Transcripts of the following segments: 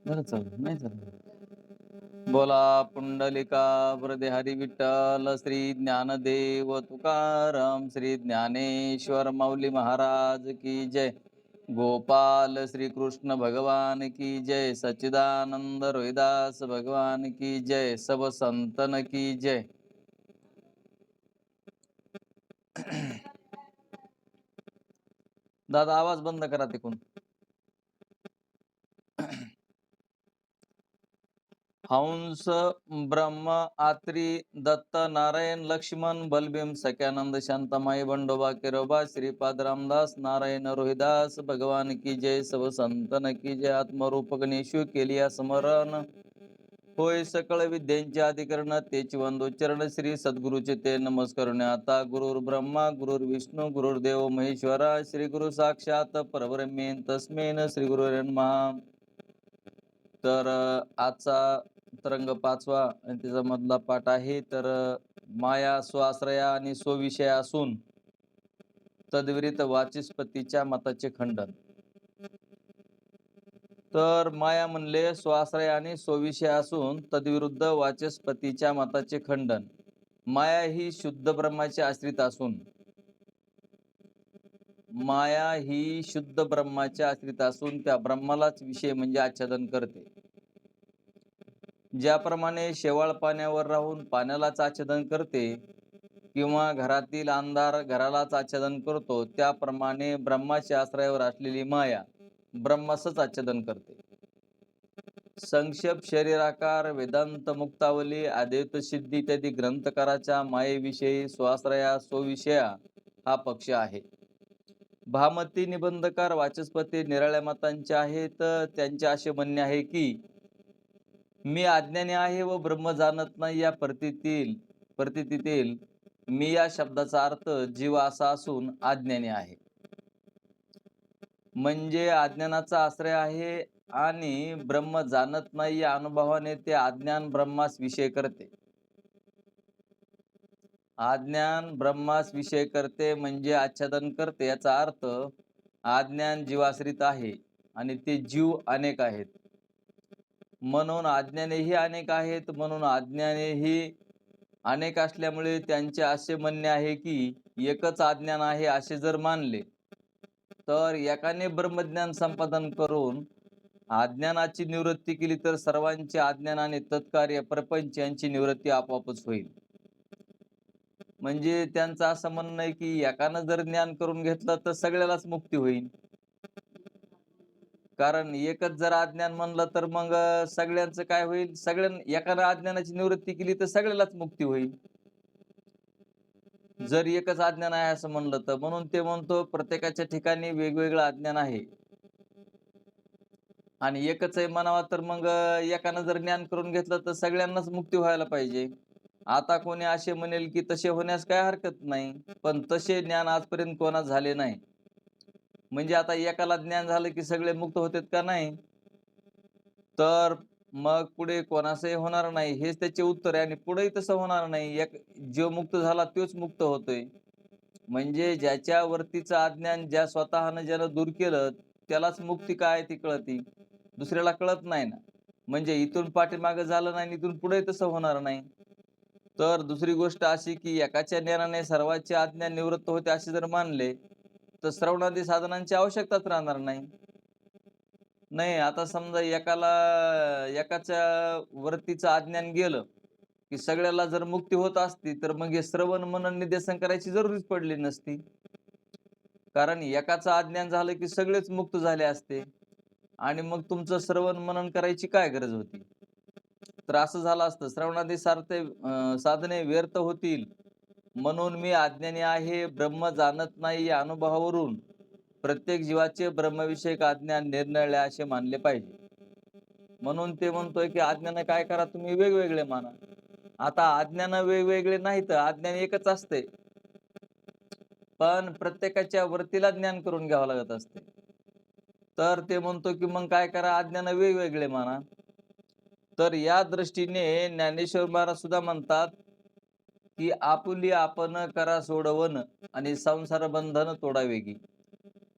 झालं चालू नाही झालं. बोला पुंडलिका वरदे हरी विठ्ठल श्री ज्ञानदेव तुकाराम श्री ज्ञानेश्वर माऊली महाराज की जय. गोपाल श्री कृष्ण भगवान की जय. सच्चिदानंद रोहिदास भगवान की जय. सब संतन की जय. दादा आवाज बंद करा तिकून. हंस ब्रह्म आत्री दत्त नारायण लक्ष्मण बलभीम सख्यानंद शांतामाई बंडोबा केरोबा श्रीपाद रामदास नारायण रोहिदास भगवान की जय. सब संतन की जय. आत्मरूप गणेशु केलिया स्मरण होय सकळ विद्यांचे अधिकरण तेची वंदोच्चरण श्री सद्गुरुचे ते नमस्करण. आता गुरुर् ब्रह्मा गुरुर्विष्णू गुरुर्देव महेश्वरा श्री गुरु साक्षात परब्रह्मेन तस्मेन श्री गुरु नमः. तर आजचा तरंग 5वा आणि त्याचा मधला पाठ आहे. तर माया स्वाश्रया आणि स्वविषय असून तद्विरित वाचस्पतीच्या मताचे खंडन. तर माया म्हणले स्वाश्रय आणि स्वविषय असून तद्विरुद्ध वाचस्पतीच्या मताचे खंडन. माया ही शुद्ध ब्रह्माचे आश्रित असून माया ही शुद्ध ब्रह्माचे आश्रित असून त्या ब्रह्मालाच विषय म्हणजे आच्छादन करते. ज्याप्रमाणे शेवाळ पाण्यावर राहून पाण्यालाच आच्छादन करते किंवा घरातील अंधार घरालाच आच्छादन करतो, त्याप्रमाणे ब्रह्माच्या आश्रयावर असलेली माया ब्रह्मासच आच्छादन करते. संक्षेप शरीराकार वेदांत मुक्तावली अद्वैत सिद्धी इत्यादी ग्रंथकाराच्या मायेविषयी स्वाश्रया स्वविषया हा पक्ष आहे. भामती निबंधकार वाचस्पती निराळ्या मतांचे आहेत. त्यांचे असे म्हणणे आहे की मी अज्ञानी आहे व ब्रह्म जाणत नाही या प्रतीतील मी या शब्दाचा अर्थ जीव असा असून अज्ञानी आहे. म्हणजे अज्ञानाचा आश्रय आहे आणि ब्रह्म जाणत नाही या अनुभवाने ते अज्ञान ब्रह्मास विषय करते. अज्ञान ब्रह्मास विषय करते म्हणजे आच्छादन करते. याचा अर्थ अज्ञान जीवाश्रित आहे आणि ते जीव अनेक आहेत म्हणून अज्ञानेही अनेक आहेत. म्हणून अज्ञानेही अनेक असल्यामुळे त्यांचे असे म्हणणे आहे की एकच अज्ञान आहे असे जर मानले तर एकाने ब्रह्मज्ञान संपादन करून अज्ञानाची निवृत्ती केली तर सर्वांचे अज्ञान आणि तत्कार्य प्रपंच यांची निवृत्ती आपोआपच होईल. म्हणजे त्यांचं असं म्हणणं आहे की एकानं जर ज्ञान करून घेतलं तर सगळ्यालाच मुक्ती होईल. कारण एकच जर अज्ञान म्हणलं तर मग सगळ्यांचं काय होईल, एकानं अज्ञानाची निवृत्ती केली तर सगळ्यालाच मुक्ती होईल जर एकच अज्ञान आहे असं म्हणलं तर. म्हणून ते म्हणतो प्रत्येकाच्या ठिकाणी वेगवेगळं अज्ञान आहे आणि एकच आहे म्हणावा तर मग एकानं जर ज्ञान करून घेतलं तर सगळ्यांनाच मुक्ती व्हायला पाहिजे. आता कोणी असे म्हणेल की तसे होण्यास काय हरकत नाही, पण तसे ज्ञान आजपर्यंत कोणास झाले नाही. म्हणजे आता एकाला ज्ञान झालं की सगळे मुक्त होतात का? नाही. तर मग पुढे कोणासही होणार नाही हेच त्याचे उत्तर आहे आणि पुढेही तसं होणार नाही. एक जो मुक्त झाला तोच मुक्त होतोय. म्हणजे ज्याच्यावरतीचं अज्ञान ज्या स्वतःनं ज्यानं दूर केलं त्यालाच मुक्ती काय ती कळती, दुसऱ्याला कळत नाही ना. म्हणजे इथून पाठीमागं झालं नाही, इथून पुढे तसं होणार नाही. तर दुसरी गोष्ट अशी की एकाच्या ज्ञानाने सर्वांचे अज्ञान निवृत्त होते असे जर मानले तर श्रवणादी साधनांची आवश्यकताच राहणार नाही. नाही, आता समजा एकाच्या वरतीचं अज्ञान गेलं की सगळ्याला जर मुक्ती होत असती तर मग हे श्रवण मनन निदेशन करायची जरुरीच पडली नसती. कारण एकाचं अज्ञान झालं की सगळेच मुक्त झाले असते आणि मग तुमचं श्रवण मनन करायची काय गरज होती. तर असं झालं असतं श्रवणादी साधने व्यर्थ होतील. म्हणून मी अज्ञानी आहे ब्रह्म जाणत नाही या अनुभवावरून प्रत्येक जीवाचे ब्रह्मविषयक अज्ञान निर्णय असे मानले पाहिजे. म्हणून ते म्हणतोय की अज्ञान काय करा तुम्ही वेगवेगळे माना. आता अज्ञान वेगवेगळे नाही तर अज्ञान एकच असते, पण प्रत्येकाच्या वरतीला ज्ञान करून घ्यावं लागत असते. तर ते म्हणतो की मग काय करा अज्ञान वेगवेगळे माना. तर या दृष्टीने ज्ञानेश्वर महाराज सुद्धा म्हणतात की आपुली आपण करा सोडवन आणि संसार बंधन तोडा वेगी.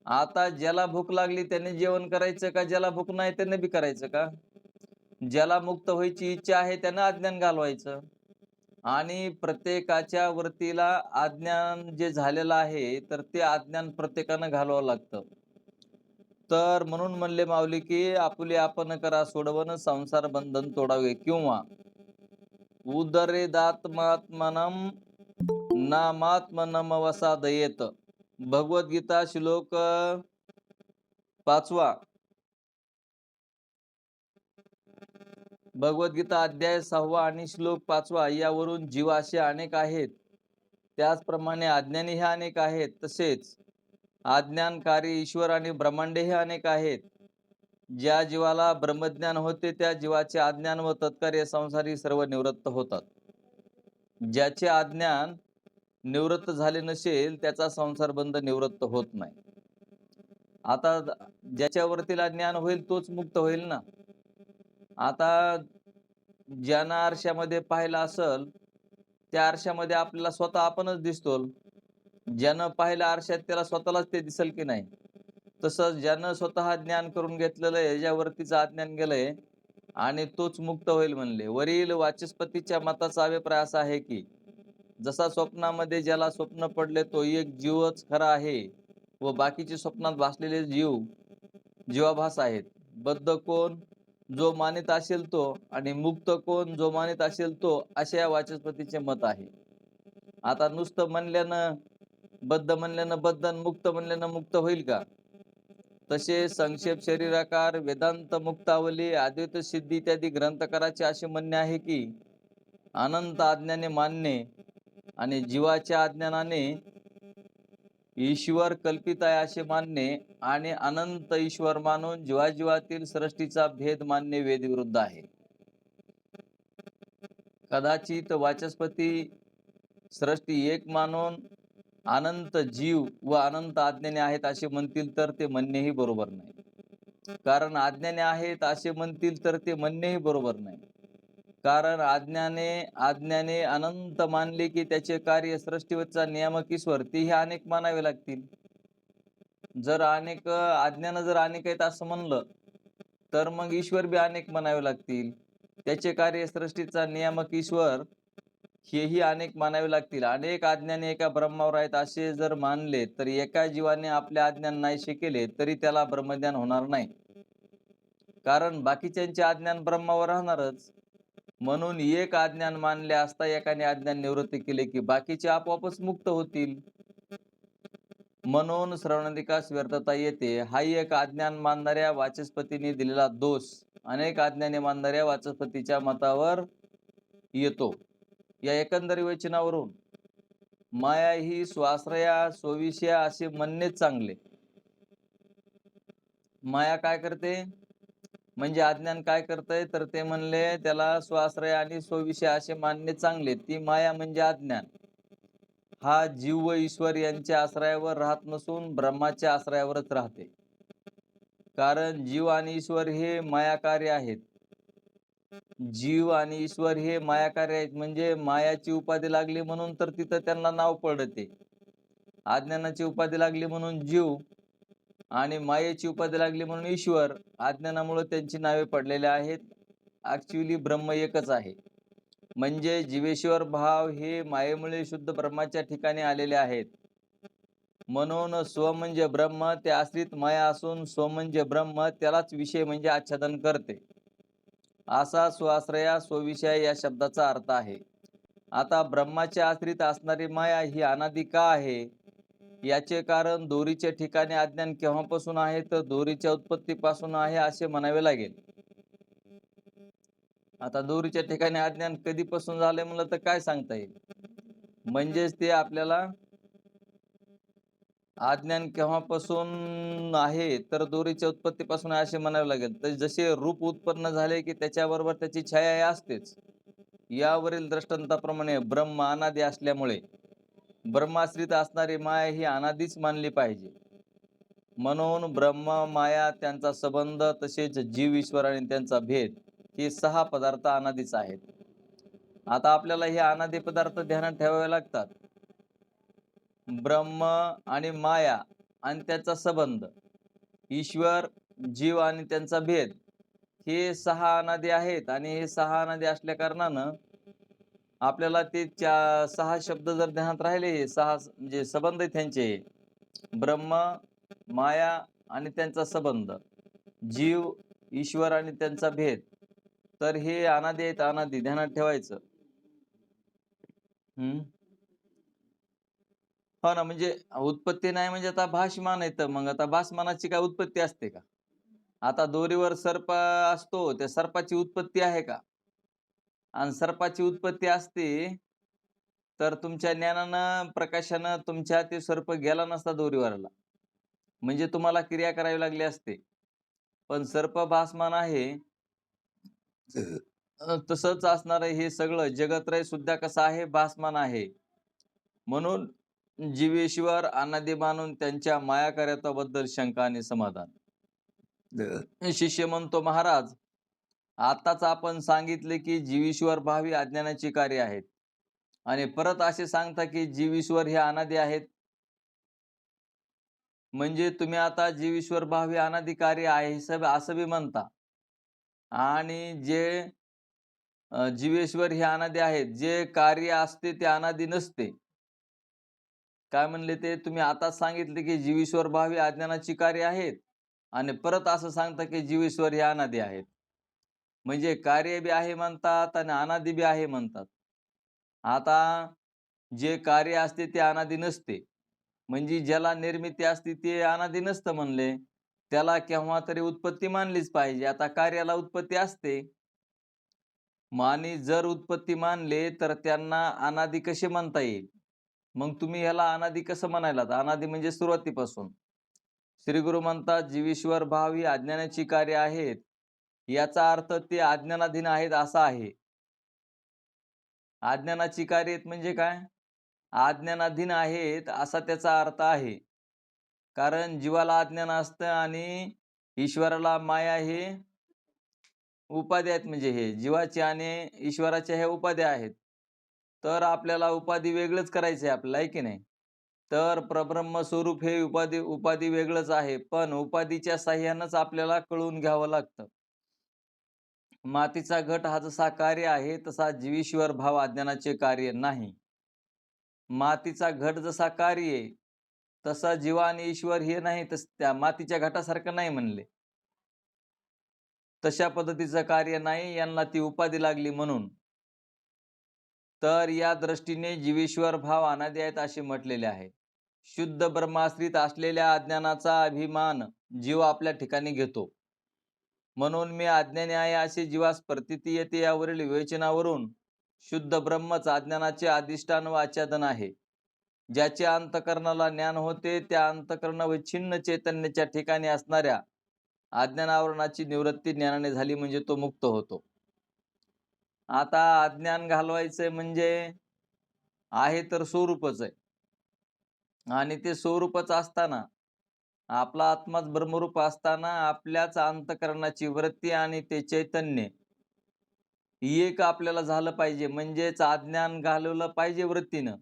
आता ज्याला भूक लागली त्याने जेवण करायचं का, ज्याला भूक नाही त्याने बी करायचं का? ज्याला मुक्त व्हायची इच्छा आहे त्यानं अज्ञान घालवायचं. आणि प्रत्येकाच्या वरतीला अज्ञान जे झालेलं आहे, तर ते अज्ञान प्रत्येकानं घालवावं लागतं. तर म्हणून म्हणले माऊली, की "आपुले आपण करा सोडवण, संसार बंधन तोडावे." किंवा "उदरेदात्मात्मनं नामात्मनमवसादयेत." भगवद्गीता श्लोक 5वा. भगवद्गीता अध्याय 6वा आणि श्लोक 5वा यावरून जीवाशे अनेक आहेत. त्याचप्रमाणे अज्ञानी हे अनेक आहेत. तसेच अज्ञानकारी ईश्वर आणि ब्रह्मांडे हे अनेक आहेत. ज्या जीवाला ब्रह्मज्ञान होते त्या जीवाचे अज्ञान व तत्कार्य संसारी सर्व निवृत्त होतात. ज्याचे अज्ञान निवृत्त झाले नसेल त्याचा संसार बंध निवृत्त होत नाही. आता ज्याच्यावरतीला ज्ञान होईल तोच मुक्त होईल ना. आता ज्यानं आरशामध्ये पाहिलं असल, त्या आरशामध्ये आपल्याला स्वतः आपणच दिसतो. ज्यानं पाहिलं आरशात त्याला स्वतःलाच ते दिसेल की नाही. तसंच ज्यानं स्वतः ज्ञान करून घेतलेलं आहे, याच्यावरतीचं अज्ञान गेलंय आणि तोच मुक्त होईल म्हणले. वरील वाचस्पतीच्या मताचा अभिप्राय असा आहे की जसा स्वप्नामध्ये ज्याला स्वप्न पडले तो एक जीवच खरा आहे व बाकीचे स्वप्नात भासलेले जीवाभास आहेत. बद्ध कोण जो मानित असेल तो आणि मुक्त कोण जो मानित असेल तो, असे या वाचस्पतीचे मत आहे. आता नुसतं म्हणल्यानं बद्ध आणि मुक्त म्हणल्यानं मुक्त होईल का? तसे संक्षेप शरीराकार वेदांत मुक्तावली अद्वैत सिद्धी इत्यादी ग्रंथकाराचे असे म्हणणे आहे की अनंत अज्ञाने मानणे आणि जीवाच्या अज्ञानाने ईश्वर कल्पित आहे असे मानणे आणि अनंत ईश्वर मानून जीवाजीवातील सृष्टीचा भेद मानणे वेदविरुद्ध आहे. कदाचित वाचस्पती सृष्टी एक मानून अनंत जीव व अनंत अज्ञाने आहेत असे म्हणतील तर ते म्हणणेही बरोबर नाही. कारण अज्ञाने आहेत असे म्हणतील तर ते म्हणणेही बरोबर नाही. कारण अज्ञाने अनंत मानले की त्याचे कार्य सृष्टीवरचा नियामक ईश्वर तेही अनेक मानावे लागतील. जर अज्ञान जर अनेक आहेत असं म्हणलं तर मग ईश्वर बी अनेक म्हणावे लागतील. त्याचे कार्य सृष्टीचा नियामक ईश्वर हेही अनेक मानावे लागतील. अनेक अज्ञानी एका ब्रह्मावर आहेत असे जर मानले तर एका जीवाने आपले अज्ञान नाहीसे केले तरी त्याला ब्रह्मज्ञान होणार नाही. कारण बाकीच्यांचे अज्ञान ब्रह्मावर राहणारच. म्हणून एक अज्ञान मानले असता एकाने अज्ञान निवृत्ती केले की बाकीचे आपोआपच मुक्त होतील. म्हणून श्रवणाधिकास व्यर्थता येते. हा एक अज्ञान मानणाऱ्या वाचस्पतीने दिलेला दोष अनेक अज्ञानी मानणाऱ्या वाचस्पतीच्या मतावर येतो. या एकंदर विवेचनावरून माया ही स्वाश्रया सोविषया असे म्हणणेच चांगले. माया काय करते म्हणजे अज्ञान काय करतंय तर ते म्हणले त्याला स्वाश्रय आणि सोविषय असे मानणे चांगले. ती माया म्हणजे अज्ञान. हा जीव व ईश्वर यांच्या आश्रयावर राहत नसून ब्रह्माच्या आश्रयावरच राहते. कारण जीव आणि ईश्वर हे मायाकार्य आहेत. जीव आणि ईश्वर हे मायाकार्य आहेत म्हणजे मायाची उपाधी लागली म्हणून तर तिथं त्यांना नाव पडते. अज्ञानाची उपाधी लागली म्हणून जीव आणि मायेची उपाधी लागली म्हणून ईश्वर. अज्ञानामुळे त्यांची नावे पडलेले आहेत. ऍक्च्युअली ब्रह्म एकच आहे. म्हणजे जीवेश्वर भाव हे मायेमुळे शुद्ध ब्रह्माच्या ठिकाणी आलेले आहेत. म्हणून स्व म्हणजे ब्रह्म ते आश्रित माया असून स्व म्हणजे ब्रह्म त्यालाच विषय म्हणजे आच्छादन करते. असा स्वाश्रया स्वविषय या शब्दाचा अर्थ आहे. आता ब्रह्माच्या आश्रित असणारी माया ही अनादि का आहे याचे कारण दोरीच्या ठिकाणी अज्ञान केव्हापासून आहे तर दोरीच्या उत्पत्तीपासून आहे असे म्हणावे लागेल. आता दोरीच्या ठिकाणी अज्ञान कधीपासून झाले म्हणलं तर काय सांगता येईल. म्हणजेच ते आपल्याला अज्ञान केव्हापासून आहे तर दोरीच्या उत्पत्तीपासून आहे असे म्हणावे लागेल. तर जसे रूप उत्पन्न झाले की त्याच्याबरोबर त्याची छाया असतेच. यावरील दृष्टांताप्रमाणे ब्रह्म अनादी असल्यामुळे ब्रह्माश्रित असणारी माया ही अनादीच मानली पाहिजे. म्हणून ब्रह्म माया त्यांचा संबंध तसेच जीव ईश्वर आणि त्यांचा भेद हे 6 पदार्थ अनादीच आहेत. आता आपल्याला हे अनादी पदार्थ ध्यानात ठेवावे लागतात. ब्रह्म आणि माया आणि त्याचा संबंध, ईश्वर जीव आणि त्यांचा भेद हे 6 अनादी आहेत आणि हे 6 अनादी असल्या कारणानं आपल्याला ते 6 शब्द जर ध्यानात राहिले, 6 म्हणजे संबंध आहेत त्यांचे. ब्रह्म, माया आणि त्यांचा संबंध. जीव, ईश्वर आणि त्यांचा भेद. तर हे अनादी आहेत, अनादी ध्यानात ठेवायचं. हं. हो ना, म्हणजे उत्पत्ती नाही म्हणजे आता भाषमान आहे, तर मग आता भासमानाची काय उत्पत्ती असते का? आता दोरीवर सर्प असतो, त्या सर्पाची उत्पत्ती आहे का? आणि सर्पाची उत्पत्ती असती, तर तुमच्या ज्ञानानं, प्रकाशानं तुमच्या ते सर्प गेला नसता दोरीवरला. म्हणजे तुम्हाला क्रिया करावी लागली असते. पण सर्प भासमान आहे. तसंच असणारं हे सगळं जगत्रय सुद्धा कसं आहे? भासमान आहे. म्हणून जीवेश्वर अनादी मानून त्यांच्या मायाकार्यत्वाबद्दल शंका आणि समाधान. शिष्य म्हणतो, महाराज, आताच आपण सांगितले की जीवेश्वर भावी अज्ञानाची कार्य आहेत आणि परत असे सांगता की जीवेश्वर हे अनादी आहेत. म्हणजे तुम्ही आता जीवेश्वर भावी अनादी कार्य आहे असं बी म्हणता आणि जे जीवेश्वर हे अनादी आहेत, जे कार्य असते ते अनादी नसते. काय म्हणले ते? तुम्ही आताच सांगितले की जीवेश्वर भावी अज्ञानाची कार्य आहेत आणि परत असं सांगता की जीवेश्वर हे अनादी आहेत. म्हणजे कार्य बी आहे म्हणतात आणि अनादी बी आहे म्हणतात. आता जे कार्य असते ते अनादी नसते. म्हणजे ज्याला निर्मिती असते ते अनादी नसतं म्हणले. त्याला केव्हा तरी उत्पत्ती मानलीच पाहिजे. आता कार्याला उत्पत्ती असते. मग आणि जर उत्पत्ती मानले तर त्यांना अनादी कसे म्हणता येईल? मग तुम्ही ह्याला अनादी कसं म्हणायलात? अनादी म्हणजे सुरुवातीपासून. श्री गुरु म्हणतात, जीवेश्वर भाव ही अज्ञानाची कार्य आहेत. याचा अर्थ ते अज्ञानाधीन आहेत असा आहे. अज्ञानाची कार्य आहेत म्हणजे काय? अज्ञानाधीन आहेत असा त्याचा अर्थ आहे. कारण जीवाला अज्ञान असतं आणि ईश्वराला माया हे उपाध्या आहेत, म्हणजे हे जीवाचे आणि ईश्वराच्या ह्या उपाध्या आहेत. तर आपल्याला उपाधी वेगळंच करायचं आहे आपल्याला, आहे की नाही? तर परब्रह्म स्वरूप हे उपाधी उपाधी वेगळंच आहे. पण उपाधीच्या साहाय्यानेच आपल्याला कळून घ्यावं लागतं. मातीचा घट हा जसा कार्य आहे, तसा जीवेश्वर भाव अज्ञानाचे कार्य नाही. मातीचा घट जसा कार्य आहे, तसा जीव आणि ईश्वर हे नाही, त्या मातीच्या घटासारखं नाही म्हणले. तशा पद्धतीचं कार्य नाही, यांना ती उपाधी लागली म्हणून. तर या दृष्टीने जीवेश्वर भाव अनादी आहेत असे म्हटलेले आहे. शुद्ध ब्रह्माश्रित असलेल्या अज्ञानाचा अभिमान जीव आपल्या ठिकाणी घेतो. म्हणून मी अज्ञानी आहे असे जीवास प्रतीती येते, यावरील विवेचनावरून शुद्ध ब्रह्मच अज्ञानाचे अधिष्ठान व आच्छादन आहे. ज्याच्या अंतकरणाला ज्ञान होते, त्या अंतकरण व छिन्न चैतन्याच्या ठिकाणी असणाऱ्या अज्ञानावरणाची निवृत्ती ज्ञानाने झाली म्हणजे तो मुक्त होतो. आता अज्ञान घालवायचंय म्हणजे आहे तर स्वरूपच आहे आणि ते स्वरूपच असताना, आपला आत्माच ब्रह्मरूप असताना आपल्याच अंतकरणाची वृत्ती आणि ते चैतन्य एक आपल्याला झालं पाहिजे. म्हणजेच अज्ञान घालवलं पाहिजे वृत्तीनं.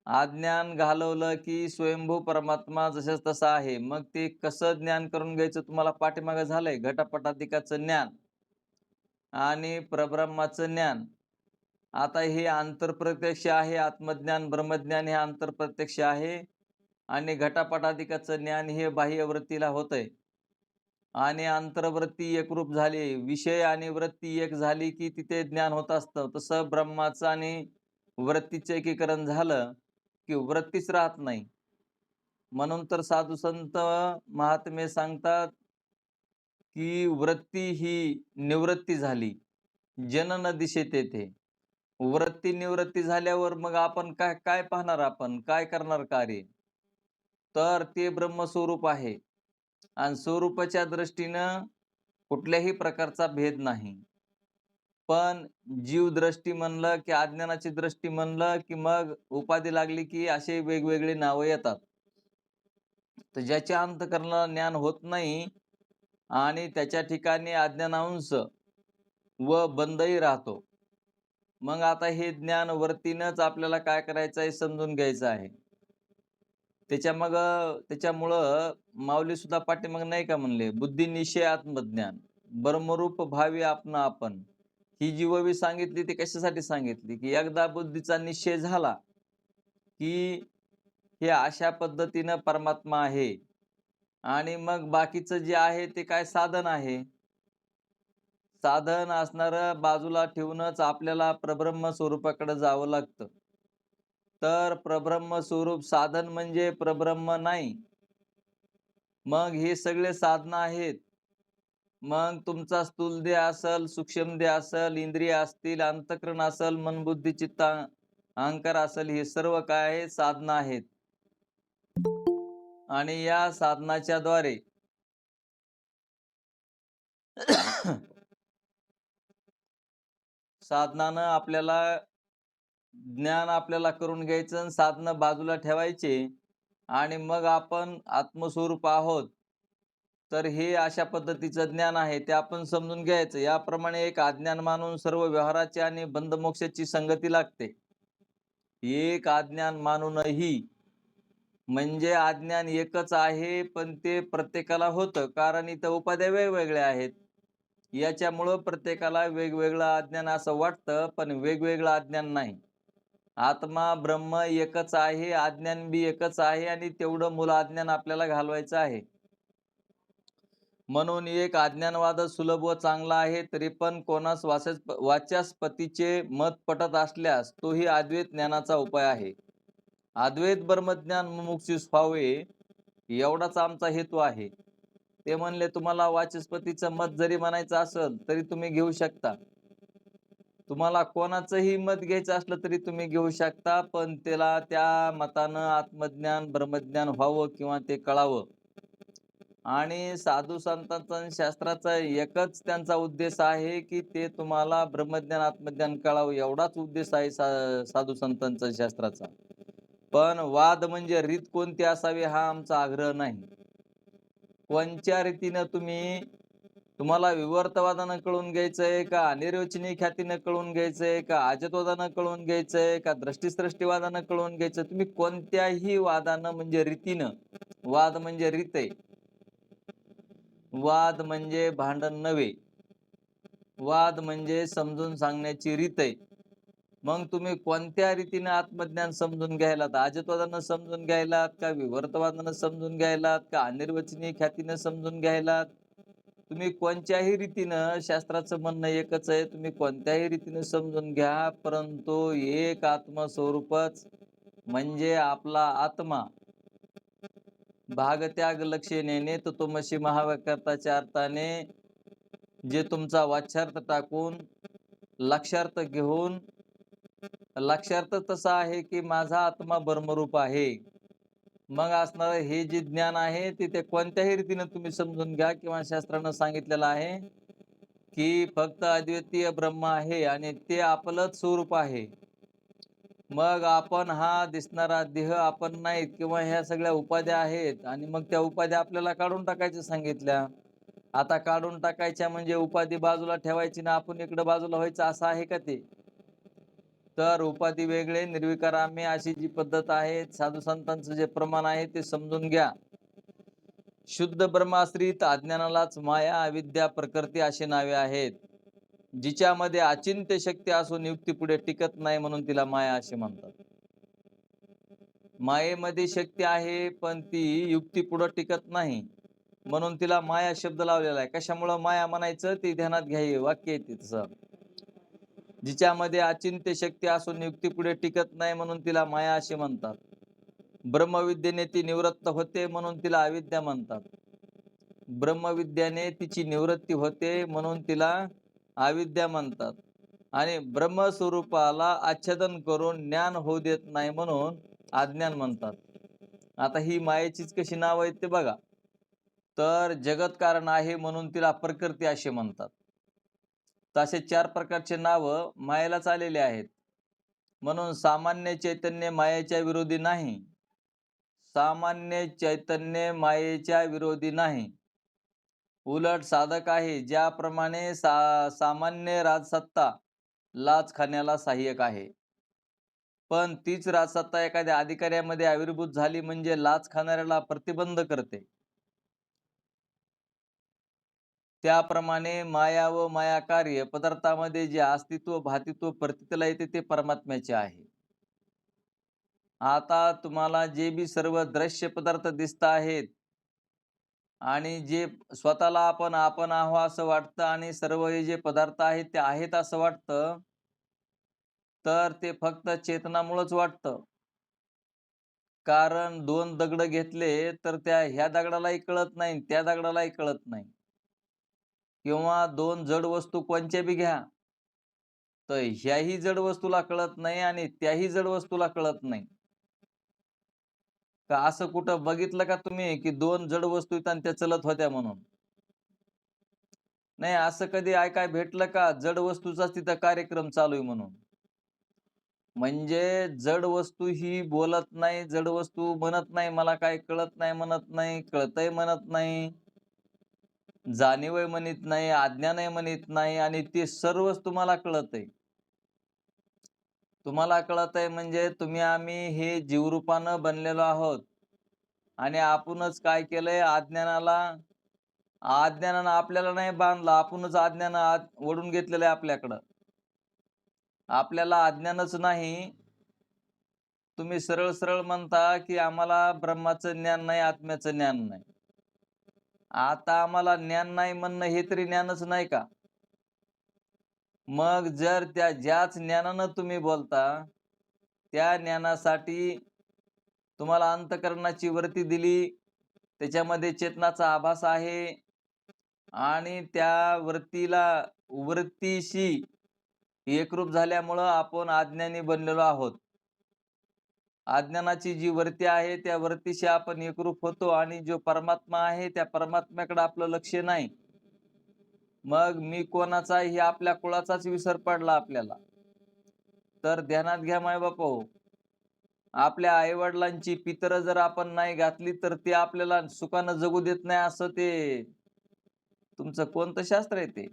अज्ञान घालवलं की स्वयंभू परमात्मा जसंच तसा आहे. मग ते कसं ज्ञान करून घ्यायचं तुम्हाला पाठीमागं झालंय. घटपटाधिकाचं ज्ञान आणि परब्रह्माचं ज्ञान. आता हे आंतरप्रत्यक्ष आहे. आत्मज्ञान, ब्रह्मज्ञान हे आंतरप्रत्यक्ष आहे आणि घटापटाधिकाचं ज्ञान हे बाह्यवृत्तीला होतंय. आणि अंतर्वृत्ती एकरूप झाली, विषय आणि वृत्ती एक झाली की तिथे ज्ञान होत असतं. तसं ब्रह्माचं आणि वृत्तीचं एकीकरण झालं की वृत्तीच राहत नाही. म्हणून तर साधू संत महात्मे सांगतात की वृत्ती ही निवृत्ती झाली, जन न दिशे तेथे. वृत्ती निवृत्ती झाल्यावर मग आपण काय काय पाहणार, आपण काय करणार कार्य? तर ते ब्रह्मस्वरूप आहे आणि स्वरूपाच्या दृष्टीनं कुठल्याही प्रकारचा भेद नाही. पण जीव दृष्टी म्हणलं की अज्ञानाची दृष्टी म्हणलं की मग उपाधी लागली की असे वेगवेगळे नावं येतात. तर ज्याच्या अंतःकरणाला ज्ञान होत नाही आणि त्याच्या ठिकाणी अज्ञानांश व बंदही राहतो. मग आता हे ज्ञान वरतीनच आपल्याला काय करायचं आहे, समजून घ्यायचं आहे. त्याच्यामुळं माऊली सुद्धा पाठीमागे नाही का म्हणले, बुद्धी निश्चय आत्मज्ञान. ब्रह्मरूप भावी आपणा आपण. ही जी ववी सांगितली ती कशासाठी सांगितली, की एकदा बुद्धीचा निश्चय झाला, की हे अशा पद्धतीनं परमात्मा आहे आणि मग बाकीचं जे आहे ते काय साधन आहे. साधन असणारं बाजूला ठेवूनच आपल्याला प्रब्रह्म स्वरूपाकडे जावं लागतं. तर प्रब्रह्म स्वरूप साधन म्हणजे प्रब्रह्म नाही. मग हे सगळे साधनं आहेत. मग तुमचा स्थूल देह असल, सूक्ष्म देह असल, इंद्रिय असतील, अंतःकरण असल, मन, बुद्धी, चित्त, अहंकार असेल, हे सर्व काय आहे? साधनं आहेत. आणि या साधनाच्या द्वारे साधनानं आपल्याला ज्ञान आपल्याला करून घ्यायचं आणि साधनं बाजूला ठेवायचे आणि मग आपण आत्मस्वरूप आहोत. तर हे अशा पद्धतीचं ज्ञान आहे ते आपण समजून घ्यायचं. याप्रमाणे एक अज्ञान मानून सर्व व्यवहाराची आणि बंधमोक्षाची संगती लागते. एक अज्ञान मानूनही म्हणजे अज्ञान एकच आहे, पण ते प्रत्येकाला होतं. कारण इथं उपाध्या वेगवेगळ्या आहेत. याच्यामुळं प्रत्येकाला वेगवेगळं अज्ञान असं वाटतं, पण वेगवेगळं अज्ञान नाही. आत्मा, ब्रह्म एकच आहे, अज्ञान बी एकच आहे आणि तेवढं मूळ अज्ञान आपल्याला घालवायचं आहे. म्हणून एक अज्ञानवाद सुलभ व चांगला आहे, तरी पण कोणास वाचस्पतीचे मत पटत असल्यास तोही अद्वैत ज्ञानाचा उपाय आहे. अद्वैत ब्रह्मज्ञान मुमुक्षुस व्हावे एवढाच आमचा हेतू आहे. ते म्हणले तुम्हाला वाचस्पतीचं मत जरी म्हणायचं असेल तरी तुम्ही घेऊ शकता. तुम्हाला कोणाचंही मत घ्यायचं असलं तरी तुम्ही घेऊ शकता, पण त्याला त्या मतानं आत्मज्ञान, ब्रह्मज्ञान व्हावं किंवा ते कळावं. आणि साधू संतांचा आणि शास्त्राचा एकच त्यांचा उद्देश आहे, की ते तुम्हाला ब्रह्मज्ञान, आत्मज्ञान कळावं एवढाच उद्देश आहे साधू संतांचा, शास्त्राचा. पण वाद म्हणजे रीत कोणती असावी हा आमचा आग्रह नाही. कोणत्या रीतीनं तुम्हाला विवर्तवादानं कळून घ्यायचंय का, अनिर्वचनीय ख्यातीनं कळून घ्यायचंय का, अजतवादानं कळून घ्यायचंय का, दृष्टीसृष्टीवादानं कळून घ्यायचं, तुम्ही कोणत्याही वादानं म्हणजे रीतीनं, वाद म्हणजे रीत आहे. वाद म्हणजे भांडण नव्हे. वाद म्हणजे समजून सांगण्याची रीत आहे. मग तुम्ही कोणत्या रीतीने आत्मज्ञान समजून घ्यायलात? अजतवादानं समजून घ्यायलात का विवर्तवादानं समजून घ्यायलात का अनिर्वचनीय ख्यातीनं समजून घ्यायलात? तुम्ही कोणत्याही रीतीनं, शास्त्राचं म्हणणं एकच आहे, तुम्ही कोणत्याही रीतीने समजून घ्या, परंतु एक आत्मस्वरूपच म्हणजे आपला आत्मा. भागत्याग लक्षणेने तत्त्वमसी महावाक्यार्थाच्या अर्थाने जे तुमचा वाच्यार्थ टाकून लक्षार्थ घेऊन, लक्षार्थ तसा आहे की माझा आत्मा ब्रह्मरूप आहे. मग असणारं हे जे ज्ञान आहे ते कोणत्याही रीतीने तुम्ही समजून घ्या किंवा शास्त्रानं सांगितलेलं आहे, की फक्त अद्वितीय ब्रह्म आहे आणि ते आपलंच स्वरूप आहे. मग आपण हा दिसणारा देह आपण नाहीत किंवा ह्या सगळ्या उपाध्या आहेत आणि मग त्या उपाध्या आपल्याला काढून टाकायच्या सांगितल्या. आता काढून टाकायच्या म्हणजे उपाधी बाजूला ठेवायची ना आपण इकडं बाजूला व्हायचं असं आहे का ते? तर उपाधी वेगळे, निर्विकार आम्ही अशी जी पद्धत आहे, साधू संतांचं जे प्रमाण आहे ते समजून घ्या. शुद्ध ब्रह्माश्रित अज्ञानालाच माया, अविद्या, प्रकृती अशी नावे आहेत. जिच्यामध्ये अचिंत्य शक्ती असून युक्ती पुढे टिकत नाही म्हणून तिला माया असे म्हणतात. मायेमध्ये शक्ती आहे पण ती युक्ती पुढे टिकत नाही म्हणून तिला माया शब्द लावलेला आहे. कशामुळं माया म्हणायचं ते ध्यानात घ्यावे, वाक्य आहे तसं. जिच्यामध्ये अचिंत्य शक्ती असून युक्ती पुढे टिकत नाही म्हणून तिला माया असे म्हणतात. ब्रह्मविद्येने ती निवृत्त होते म्हणून तिला अविद्या म्हणतात. ब्रह्मविद्याने तिची निवृत्ती होते म्हणून तिला अविद्या म्हणतात. आणि ब्रह्मस्वरूपाला आच्छादन करून ज्ञान होऊ देत नाही म्हणून अज्ञान म्हणतात. आता ही मायेचीच कशी नाव आहेत ते बघा. तर जगत कारण आहे म्हणून तिला प्रकृती असे म्हणतात. तसे 4 प्रकारचे नाव मायेलाच आलेले आहेत. म्हणून सामान्य चैतन्य मायेच्या विरोधी नाही. सामान्य चैतन्य मायेच्या विरोधी नाही. उलट साधक आहे. ज्याप्रमाणे सामान्य राजसत्ता लाच खाण्याला सहाय्यक आहे. पण तीच राजसत्ता एखाद्या अधिकाऱ्यामध्ये आविर्भूत झाली म्हणजे लाच खाणाऱ्याला प्रतिबंध करते. त्याप्रमाणे माया व माया कार्य पदार्थामध्ये जे अस्तित्व, भातित्व प्रतीतीला येते ते परमात्म्याचे आहे. आता तुम्हाला जे बी सर्व दृश्य पदार्थ दिसत आहेत आणि जे स्वतःला आपण आहो असं वाटतं आणि सर्व हे जे पदार्थ आहेत ते आहेत असं वाटतं, तर ते फक्त चेतनामुळंच वाटतं. कारण 2 दगड घेतले तर त्या ह्या दगडालाही कळत नाही, त्या दगडालाही कळत नाही. किंवा 2 जड वस्तू कोणच्या बी घ्या, तर ह्याही जड वस्तूला कळत नाही आणि त्याही जड वस्तूला कळत नाही. का असं कुठं बघितलं का तुम्ही, की 2 जड वस्तू आहेत आणि त्या चलत होत्या म्हणून? नाही, असं कधी ऐकाय भेटलं का जड वस्तूचाच तिथं कार्यक्रम चालू आहे म्हणून? म्हणजे जड वस्तू ही बोलत नाही, जड वस्तू म्हणत नाही, मला काही कळत नाही म्हणत नाही, कळतंय म्हणत नाही, जाणीव म्हणत नाही, अज्ञान आहे म्हणत नाही आणि ते सर्वच तुम्हाला कळतंय. तुम्हाला कळतंय म्हणजे तुम्ही आम्ही हे जीवरूपानं बनलेलो आहोत आणि आपणच काय केलंय अज्ञानानं आपल्याला नाही बांधलं, आपणच अज्ञान ओढून घेतलेलं आहे आपल्याकडं. आपल्याला अज्ञानच नाही. तुम्ही सरळ-सरळ म्हणता, की आम्हाला ब्रह्माचं ज्ञान नाही, आत्म्याचं ज्ञान नाही. आता आम्हाला ज्ञान नाही म्हणणं हे तरी ज्ञानच नाही का? मग जर ज्याच ज्ञानानं तुम्ही बोलता, त्या ज्ञानासाठी तुम्हाला अंतःकरणाची वृत्ती दिली, त्याच्यामध्ये चेतनाचा आभास आहे आणि त्या वृत्तीशी एकरूप झाल्यामुळं आपण अज्ञानी बनलेलो आहोत. अज्ञानाची जी वृत्ती आहे, त्या वृत्तीशी आपण एकरूप होतो आणि जो परमात्मा आहे, त्या परमात्म्याकडे आपलं लक्ष नाही. मग मी कोणाचा हे आपल्या कुळाचाच विसर पडला आपल्याला. तर ध्यानात घ्या मायबापांनो, आपल्या आई-वडिलांची पितरं जर आपण नाही घातली, तर ते आपल्याला सुखानं जगू देत नाही असं ते तुमचं कोणतं शास्त्र आहे ते?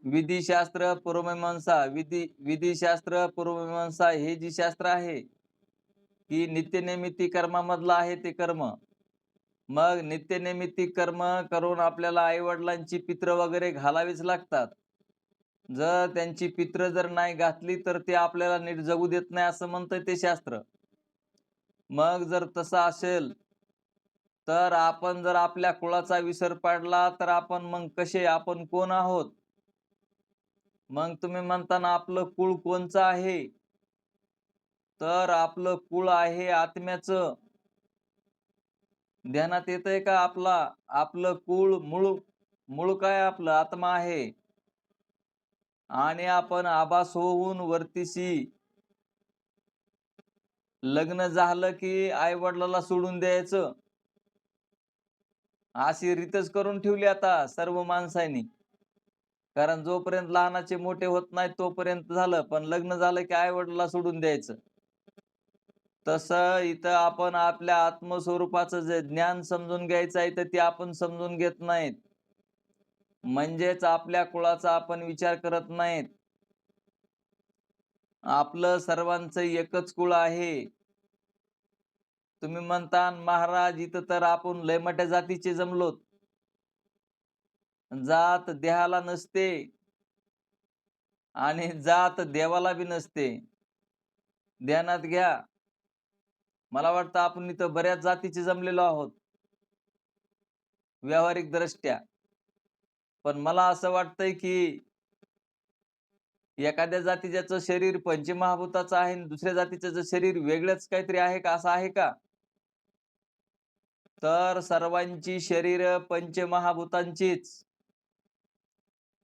विधिशास्त्र, पूर्वमीमांसा. विधिशास्त्र, पूर्वमीमांसा हे जी शास्त्र आहे, की नित्यनैमित्तिक कर्मामधलं आहे ते कर्म. मग नित्यनैमित्तिक कर्म करून आपल्याला आई-वडिलांची पित्र वगैरे घालावीच लागतात. जर त्यांची पित्र जर नाही घातली, तर ते आपल्याला नीट जगू देत नाही असं म्हणतंय ते शास्त्र. मग जर तसं असेल, तर आपण जर आपल्या कुळाचा विसर पाडला, तर आपण कसे? आपण कोण आहोत? मग तुम्ही म्हणता ना आपलं कुळ कोणचं आहे? तर आपलं कुळ आहे आत्म्याचं. ध्यानात येतंय का आपलं कुळ मूळ मूळ काय आपलं आत्मा आहे. आणि आपण आभास होऊन वरतीशी लग्न झालं की आई-वडिलाला सोडून द्यायचं. अशी रीतच करून ठेवली आता सर्व माणसांनी. कारण जोपर्यंत लहानाचे मोठे होत नाहीत तोपर्यंत झालं. पण लग्न झालं की आई-वडिलाला सोडून द्यायचं. तसं इथं आपण आपल्या आत्मस्वरूपाचं जे ज्ञान समजून घ्यायचं आहे, तर ते आपण समजून घेत नाहीत. म्हणजेच आपल्या कुळाचा आपण विचार करत नाहीत. आपलं सर्वांचं एकच कुळ आहे. तुम्ही म्हणता महाराज इथं तर आपण लय मोठ्या जातीचे जमलोत. जात देहाला नसते आणि जात देवाला बी नसते. ध्यानात घ्या. मला वाटतं आपण इथं बऱ्याच जातीचे जमलेलो आहोत. व्यावहारिक दृष्ट्या. पण मला असं वाटतंय की एखाद्या जातीच्याचं शरीर पंचमहाभूताचं आहे आणि दुसऱ्या जातीचं जर शरीर वेगळंच काहीतरी आहे का? असं आहे का? तर सर्वांची शरीर पंचमहाभूतांचीच.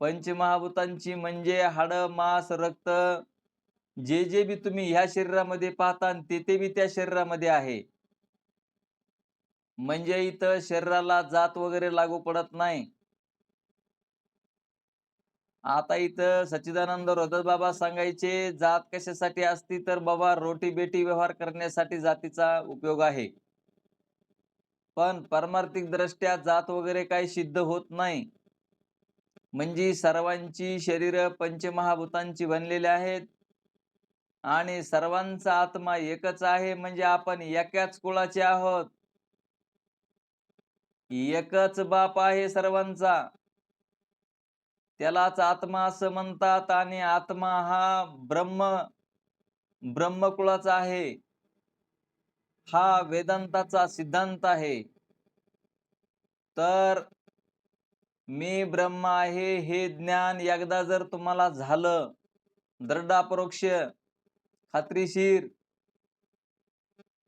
पंचमहाभूतांची म्हणजे हाडं, मांस, रक्त जे बी तुम्ही ह्या शरीरामध्ये पाहता आणि ते बी त्या शरीरामध्ये आहे. म्हणजे इथं शरीराला जात वगैरे लागू पडत नाही. आता इथं सच्चिदानंद रोधत बाबा सांगायचे, जात कशासाठी असती तर बाबा रोटी-बेटी व्यवहार करण्यासाठी जातीचा उपयोग आहे. पण पारमार्थिक दृष्ट्या जात वगैरे काही सिद्ध होत नाही. म्हणजे सर्वांची शरीर पंचमहाभूतांची बनलेली आहेत आणि सर्वांचा आत्मा एकच आहे म्हणजे आपण एकाच कुळाचे आहोत. एकच बाप आहे सर्वांचा. त्यालाच आत्मा असं म्हणतात आणि आत्मा हा ब्रह्मकुळाचा आहे. हा वेदांताचा सिद्धांत आहे. तर मी ब्रह्म आहे हे ज्ञान एकदा जर तुम्हाला झालं, दृढ अपरोक्ष, खात्रीशीर,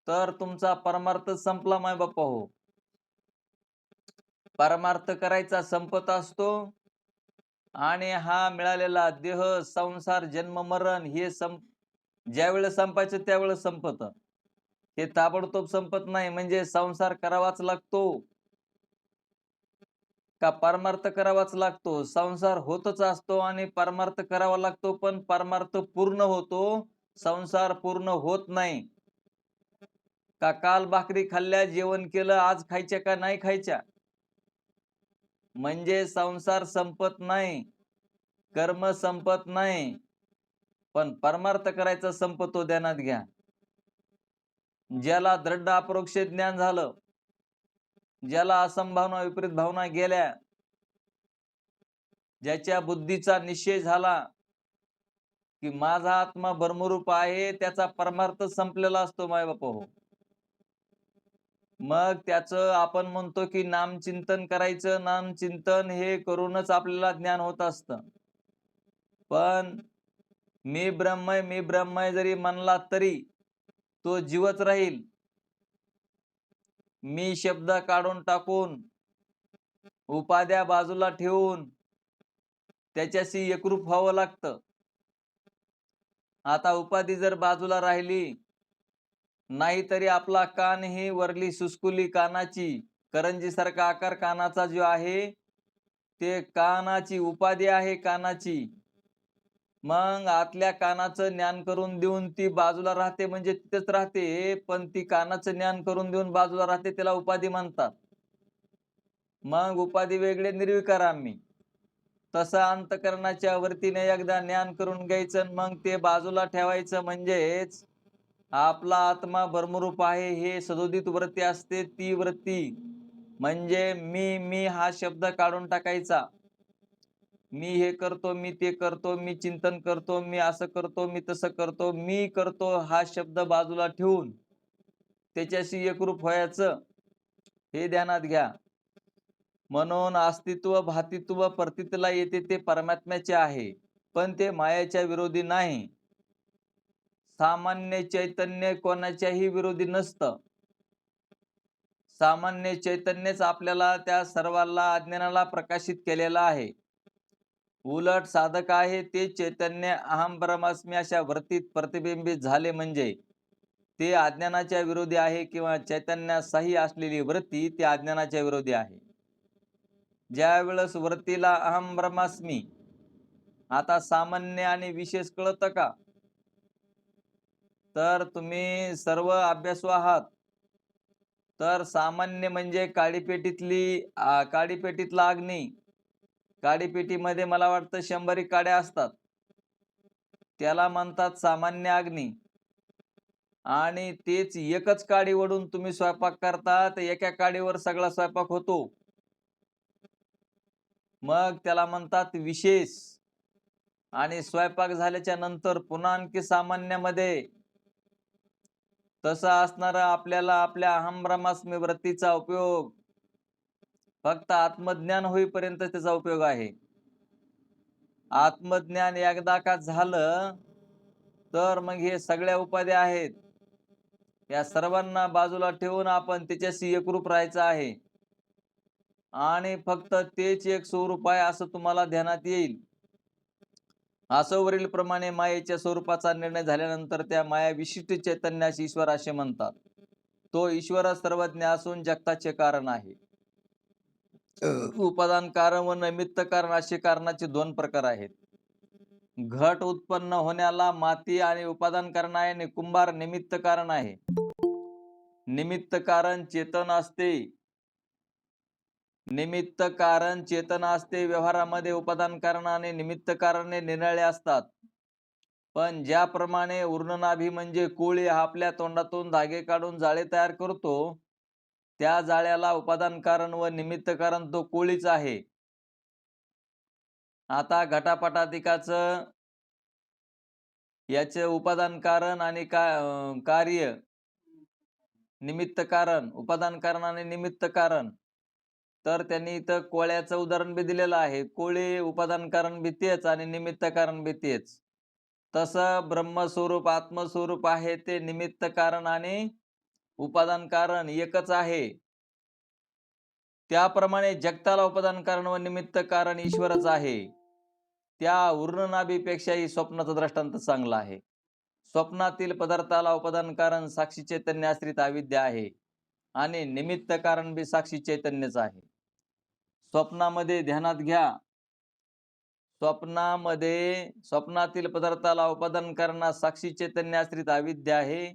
तर तुमचा परमार्थ संपला माय बाप्पा हो. परमार्थ करायचा संपत असतो आणि हा मिळालेला देह, संसार, जन्म, मरण हे ज्यावेळेस संपायचं त्यावेळेस संपत. हे ताबडतोब संपत नाही. म्हणजे संसार करावाच लागतो का परमार्थ करावाच लागतो. संसार होतच असतो आणि परमार्थ करावा लागतो, पण परमार्थ पूर्ण होतो, संसार पूर्ण होत नाही. का काल भाकरी खाल्ल्या, जेवण केलं, आज खायच्या का नाही खायच्या, म्हणजे संसार संपत नाही, कर्म संपत नाही, पण परमार्थ करायचा संपतो. ध्यानात घ्या. ज्याला दृढ अपरोक्ष ज्ञान झालं, ज्याला असंभावना विपरीत भावना गेल्या, ज्याच्या बुद्धीचा निश्चय झाला की माझा आत्मा ब्रह्मरूप आहे, त्याचा परमार्थ संपलेला असतो माय बाप हो. मग त्याचं आपण म्हणतो की नामचिंतन करायचं. नामचिंतन हे करूनच आपल्याला ज्ञान होत असतं. पण मी ब्रह्म आहे जरी म्हणला तरी तो जीवच राहील. मी शब्द काढून टाकून, उपाध्या बाजूला ठेवून त्याच्याशी एकरूप व्हावं लागतं. आता उपाधी जर बाजूला राहिली नाही तरी आपला कान ही वरली सुस्कुली कानाची, करंजी सारखा आकार कानाचा जो आहे, ते कानाची उपाधी आहे कानाची. मग आतल्या कानाचं ज्ञान करून देऊन ती बाजूला राहते, म्हणजे तिथेच राहते, पण ती कानाचं ज्ञान करून देऊन बाजूला राहते, त्याला उपाधी म्हणतात. मग उपाधी वेगळे, निर्विकार आम्ही. तसं अंतकरणाच्या वरतीने एकदा ज्ञान करून घ्यायचं, मग ते बाजूला ठेवायचं. म्हणजेच आपला आत्मा ब्रह्मरूप आहे हे सदोदित वृत्ती असते. ती वृत्ती म्हणजे मी हा शब्द काढून टाकायचा. मी हे करतो, मी ते करतो, मी चिंतन करतो, मी असं करतो, मी तसं करतो, मी करतो हा शब्द बाजूला ठेवून त्याच्याशी एकरूप व्हायचं, हे ध्यानात घ्या. म्हणून अस्तित्व, भातित्व, प्रतीतला येते ते परमात्म्याचे आहे, पण ते मायाच्या विरोधी नाही. सामान्य चैतन्य कोणाच्याही विरोधी नसतं. सामान्य चैतन्यच आपल्याला त्या सर्वाला, अज्ञानाला प्रकाशित केलेला आहे. उलट साधक आहे ते चैतन्य अहम ब्रह्मास्मी अशा वृत्तीत प्रतिबिंबित झाले, म्हणजे ते अज्ञानाच्या विरोधी आहे, किंवा चैतन्यासही असलेली वृत्ती ती अज्ञानाच्या विरोधी आहे. ज्या वेळेस वृत्तीला अहम ब्रह्मास्मी, आता सामान्य आणि विशेष कळतं का, तर तुम्ही सर्व अभ्यासू आहात. तर सामान्य म्हणजे काडीपेटीतला अग्नी. काडीपेटीमध्ये मला वाटतं 100 काड्या असतात, त्याला म्हणतात सामान्य अग्नी. आणि तेच एकच काडी ओढून तुम्ही स्वयंपाक करता, तर एका काडीवर सगळा स्वयंपाक होतो. मग त्याला म्हणतात विशेष. आणि स्वयंपाक झाल्याच्या नंतर पुन्हा आणखी सामान्यामध्ये. तसं असणार आपल्याला आपल्या अहम ब्रह्मास्मी वृत्तीचा उपयोग फक्त आत्मज्ञान होईपर्यंत त्याचा उपयोग आहे. आत्मज्ञान एकदा का झालं तर मग हे सगळ्या उपाध्या आहेत, या सर्वांना बाजूला ठेवून आपण त्याच्याशी एकरूप राहायचं आहे. आणि फक्त तेच एक स्वरूप आहे असं तुम्हाला ध्यानात येईल. असं वरील प्रमाणे मायेच्या स्वरूपाचा निर्णय झाल्यानंतर त्या माया विशिष्ट चैतन्यास ईश्वर असे म्हणतात. तो ईश्वर सर्वज्ञ असून जगताचे कारण आहे. उपादान कारण व निमित्त कारण असे कारणाचे 2 प्रकार आहेत. घट उत्पन्न होण्याला माती आणि उपादान कारण आहे, आणि कुंभार निमित्त कारण आहे. निमित्त कारण चेतन असते. निमित्त कारण चेतन असते. व्यवहारामध्ये उपादान कारण आणि निमित्त कारणे निराळे असतात. पण ज्याप्रमाणे ऊर्णनाभी म्हणजे कोळी आपल्या तोंडातून धागे काढून जाळे तयार करतो, त्या जाळ्याला उपादान कारण व निमित्त कारण तो कोळीच आहे. आता घटापटादिकाचं याचे उपादान कारण आणि कार्य, निमित्त कारण, उपादान कारण आणि निमित्त कारण. तर त्यांनी इथं कोळ्याचं उदाहरण बी दिलेलं आहे. कोळी उपादान कारण बी तेच आणि निमित्त कारण बी तेच. तसं ब्रह्मस्वरूप आत्मस्वरूप आहे ते निमित्त कारण आणि उपादान कारण एकच आहे. त्याप्रमाणे जगताला उपादान कारण व निमित्त कारण ईश्वरच आहे. त्या उर्णनाभीपेक्षाही स्वप्नाचा दृष्टांत चांगला आहे. स्वप्नातील पदार्थाला उपादान कारण साक्षी चैतन्य आश्रित अविद्या आहे आणि निमित्त कारण बी साक्षी चैतन्यच आहे. स्वप्नामध्ये ध्यानात घ्या, स्वप्नातील पदार्थाला उपादान करणास साक्षी चैतन्य आश्रित अविद्या आहे